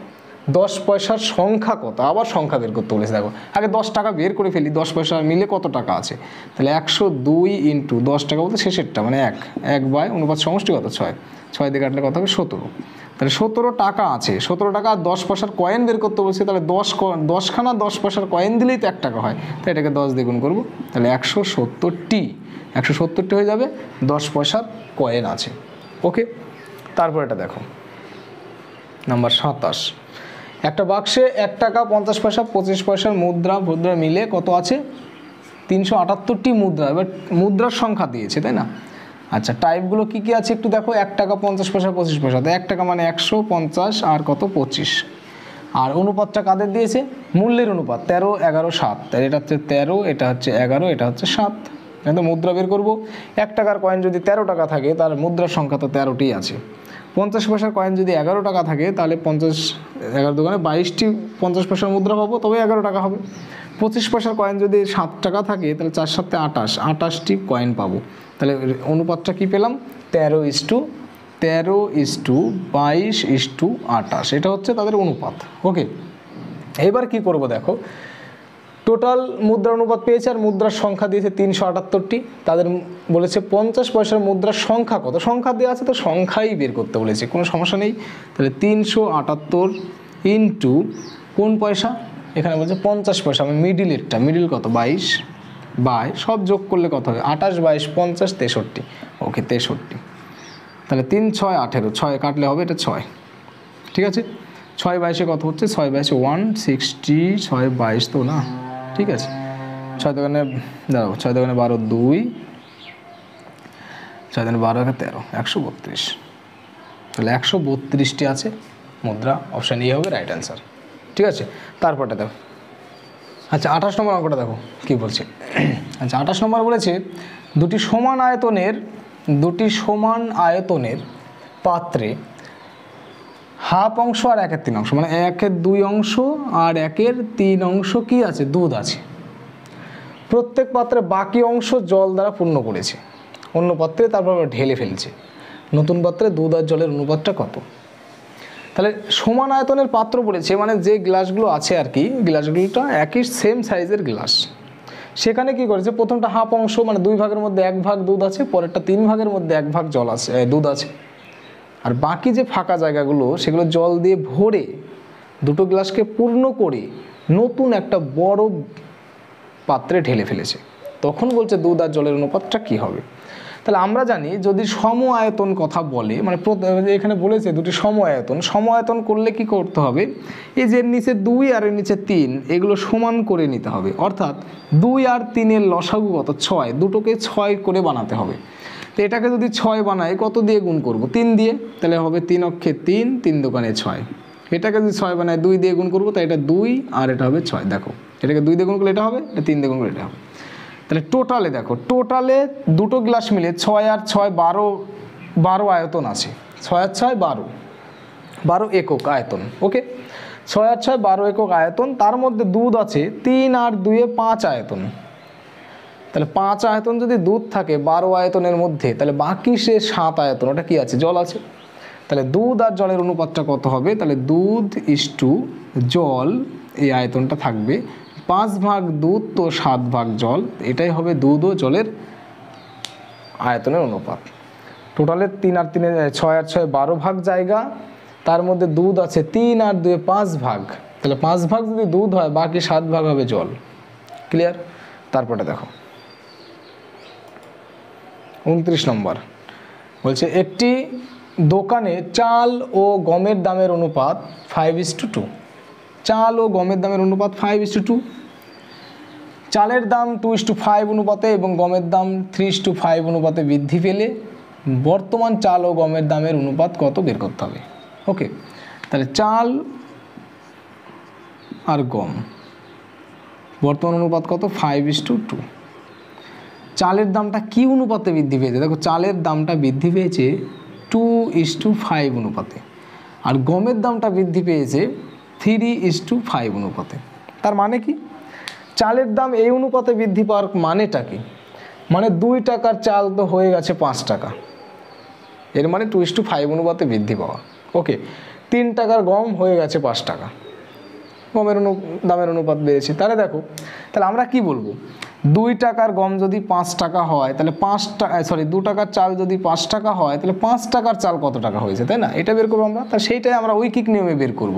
10 পয়সার সংখ্যা কত, আবার সংখ্যা বের করতে বলেছে। দেখো আগে 10 টাকা বের করে ফেলি, 10 পয়সা মিলে কত টাকা আছে, তাহলে 102 × 10 টাকা বলতে শেষেরটা মানে 1 বাই অনুপাত সমষ্টি কত, 6, 6 দিয়ে কাটলে কত হবে 17। তাহলে 17 টাকা আছে, 17 টাকা, আর 10 পয়সার কয়েন বের করতে বলছে, তাহলে 10খানা 10 পয়সার কয়েন দিলেই তো 1 টাকা হয়, তাই এটাকে 10 দিয়ে গুণ করবো, তাহলে 170টি হয়ে যাবে 10 পয়সার কয়েন আছে। ওকে, তারপর এটা দেখো নাম্বার 27। একটা বাক্সে 1 টাকা 50 পয়সা 25 পয়সার মুদ্রা মিলে কত আছে, 378টি মুদ্রা। এবার মুদ্রার সংখ্যা দিয়েছে, তাই না। আচ্ছা, টাইপগুলো কি কি আছে একটু দেখো, 1 টাকা 50 পয়সা 25 পয়সা, তো 1 টাকা মানে 100, 50 আর কত 25। আর অনুপাতটা কাদের দিয়েছে, মূল্যের অনুপাত 13, 11, 7। তাই এটা হচ্ছে 13, এটা হচ্ছে 11, এটা হচ্ছে 7। কিন্তু মুদ্রা বের করবো, 1 টাকার কয়েন যদি 13 টাকা থাকে তার মুদ্রার সংখ্যা তো 13টি আছে। 50 পয়সার কয়েন যদি 11 টাকা থাকে তাহলে 50, 11 দোকানে 22টি 50 পয়সার মুদ্রা পাবো, তবে 11 টাকা হবে। 25 পয়সার কয়েন যদি 7 টাকা থাকে তাহলে 4 × 7 = 28টি কয়েন পাবো। তাহলে অনুপাতটা কি পেলাম, 13:22:28, এটা হচ্ছে তাদের অনুপাত। ওকে, এবার কি করব দেখো, টোটাল মুদ্রা অনুপাত পেয়েছে আর মুদ্রার সংখ্যা দিয়েছে 378টি। তাদের বলেছে 50 পয়সার মুদ্রার সংখ্যা কত, সংখ্যা দেওয়া আছে তো সংখ্যাই বের করতে বলেছে, কোনো সমস্যা নেই। তাহলে 378 ইন্টু কোন পয়সা, এখানে বলছে 50 পয়সা, আমি মিডিল কত 22, বাই সব যোগ করলে কত হবে 28, 22, 50, 63। ওকে 63। তাহলে 3, 6, 18, 6 কাটলে হবে এটা 6। ঠিক আছে, 6, 22 কত হচ্ছে? 6, 22 160, 6, 22 তো না, ঠিক আছে। 6 দোকানে দাঁড়াও, 6 দোকানে 12, 2, 6 দোকানে 12, 13, 132। তাহলে 132টি আছে মুদ্রা। অপশান এ হবে রাইট অ্যান্সার। ঠিক আছে, তারপরটা দেখো। আচ্ছা 28 নম্বর অঙ্কটা দেখো কী বলছে। আচ্ছা 28 নম্বর বলেছে দুটি সমান আয়তনের পাত্রে হাফ অংশ আর 1/3 অংশ, মানে 1/2 অংশ আর 1/3 অংশ কি আছে? দুধ আছে। প্রত্যেক পাত্রে বাকি অংশ জল দ্বারা পূর্ণ করেছে, অন্য পাত্রে তারপর ঢেলে ফেলছে। নতুন পাত্রে দুধ আর জলের অনুপাতটা কত? তাহলে সমান আয়তনের পাত্র বলেছে, মানে যে গ্লাসগুলো আছে আর কি, গ্লাসগুলোটা একই সেম সাইজের গ্লাস। সেখানে কি করেছে? প্রথমটা হাফ অংশ, মানে 2 ভাগের মধ্যে 1 ভাগ দুধ আছে, পরেরটা 3 ভাগের মধ্যে 1 ভাগ জল আছে, দুধ আছে। আর বাকি যে ফাঁকা জায়গাগুলো সেগুলো জল দিয়ে ভরে দুটো গ্লাসকে পূর্ণ করে নতুন একটা বড় পাত্রে ঢেলে ফেলেছে। তখন বলছে দুধ আর জলের অনুপাতটা কি হবে? তাহলে আমরা জানি যদি সম আয়তন কথা বলে, মানে এখানে বলেছে দুটি সম আয়তন করলে কি করতে হবে? এই যে নিচে 2 আর এর নিচে 3 এগুলো সমান করে নিতে হবে। অর্থাৎ 2 আর 3-এর লসাগু কত? 6। দুটোকে 6 করে বানাতে হবে। তো এটাকে যদি 6 বানাই কত দিয়ে গুণ করব? 3 দিয়ে। তাহলে হবে 3 অক্ষে 3, 3 দোকানে 6। এটাকে যদি 6 বানাই 2 দিয়ে গুণ করবো, তাই এটা 2 আর এটা হবে 6। দেখো এটাকে 2 দিয়ে গুণ করলে এটা হবে, এটা 3 দিয়ে গুণ করলে এটা হবে। তাহলে টোটালে দেখো, টোটালে দুটো গ্লাস মিলে 6 আর 6 12 আয়তন আছে। 6 আর 6 12 একক আয়তন। ওকে, 6 আর 6 12 একক আয়তন। তার মধ্যে দুধ আছে 3 আর 2 5 আয়তন। তাহলে 5 আয়তন যদি দুধ থাকে 12 আয়তনের মধ্যে, তাহলে বাকি সে 7 আয়তন, ওটা কি আছে? জল আছে। তাহলে দুধ আর জলের অনুপাতটা কত হবে? তাহলে দুধ ইস্টু জল, এই আয়তনটা থাকবে 5 ভাগ দুধ তো 7 ভাগ জল। এটাই হবে দুধ ও জলের আয়তনের অনুপাত। টোটালে 3 আর 3 6 আর 6 12 ভাগ জায়গা, তার মধ্যে দুধ আছে 3 আর 2 5 ভাগ। তাহলে 5 ভাগ যদি দুধ হয় বাকি 7 ভাগ হবে জল। ক্লিয়ার? তারপরে দেখো 29 নম্বর বলছে একটি দোকানে চাল ও গমের দামের অনুপাত 5:2। চাল ও গমের দামের অনুপাত 5:2। চালের দাম 2:5 অনুপাতে এবং গমের দাম 3:5 অনুপাতে বৃদ্ধি পেলে বর্তমান চাল ও গমের দামের অনুপাত কত বের করতে হবে। ওকে, তাহলে চাল আর গম বর্তমান অনুপাত কত? 5:2। চালের দামটা কি অনুপাতে বৃদ্ধি পেয়েছে? দেখো চালের দামটা বৃদ্ধি পেয়েছে 2:5 অনুপাতে, আর গমের দামটা বৃদ্ধি পেয়েছে 3:5 অনুপাতে। তার মানে কি? চালের দাম এই অনুপাতে বৃদ্ধি পাওয়ার মানেটা কি? মানে 2 টাকার চাল তো হয়ে গেছে 5 টাকা, এর মানে 2:5 অনুপাতে বৃদ্ধি পাওয়া। ওকে, 3 টাকার গম হয়ে গেছে 5 টাকা, গমের দামের অনুপাত বেড়েছে। তাহলে দেখো, তাহলে আমরা কি বলবো? 2 টাকার গম যদি 5 টাকা হয়, তাহলে 2 টাকার চাল যদি 5 টাকা হয়, তাহলে 5 টাকার চাল কত টাকা হয়েছে, তাই না? এটা বের করবো আমরা। তাহলে সেইটাই আমরা ঐকিক নিয়মে বের করব।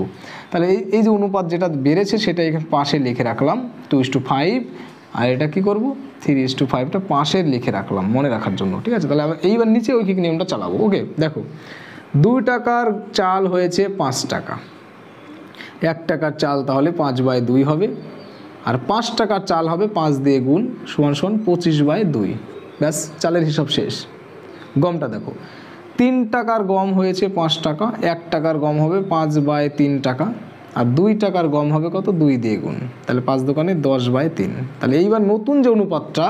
তাহলে এই যে অনুপাত যেটা বেড়েছে সেটা এখানে পাশে লিখে রাখলাম 2:5, আর এটা কি করব? 3:5টা পাশে লিখে রাখলাম মনে রাখার জন্য। ঠিক আছে, তাহলে এইবার নিচে ঐকিক নিয়মটা চালাবো। ওকে, দেখো 2 টাকার চাল হয়েছে 5 টাকা, 1 টাকার চাল তাহলে 5/2 হবে, আর 5 টাকার চাল হবে 5 দিয়ে গুণ সমান 25/2। ব্যাস, চালের হিসাব শেষ। গমটা দেখো, 3 টাকার গম হয়েছে 5 টাকা, 1 টাকার গম হবে 5/3 টাকা, আর 2 টাকার গম হবে কত? 2 দিয়ে গুণ, তাহলে 5 দোকানে 10/3। তাহলে এইবার নতুন যে অনুপাতটা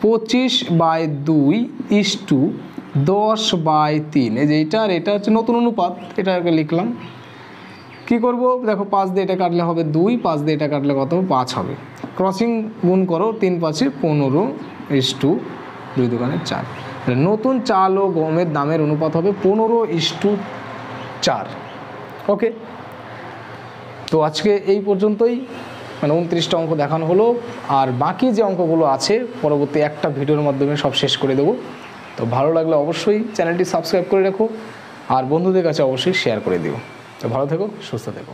25/2 ইস্টু 10/3, এই যে এইটা আর এটা হচ্ছে নতুন অনুপাত, এটাকে লিখলাম। কি করব? দেখো 5 দিয়ে এটা কাটলে হবে 2, 5 দিয়ে এটা কাটলে কত? 5 হবে। ক্রসিং গুণ করো, 3 5 15 ইস্টু 2 দোকানে 4। তাহলে নতুন চাল ও গমের দামের অনুপাত হবে 15:4। ওকে, তো আজকে এই পর্যন্তই, মানে 29টা অঙ্ক দেখানো হলো। আর বাকি যে অঙ্কগুলো আছে পরবর্তী একটা ভিডিওর মাধ্যমে সব শেষ করে দেবো। তো ভালো লাগলে অবশ্যই চ্যানেলটি সাবস্ক্রাইব করে রেখো, আর বন্ধুদের কাছে অবশ্যই শেয়ার করে দিও। তো ভালো থেকো, সুস্থ থেকো।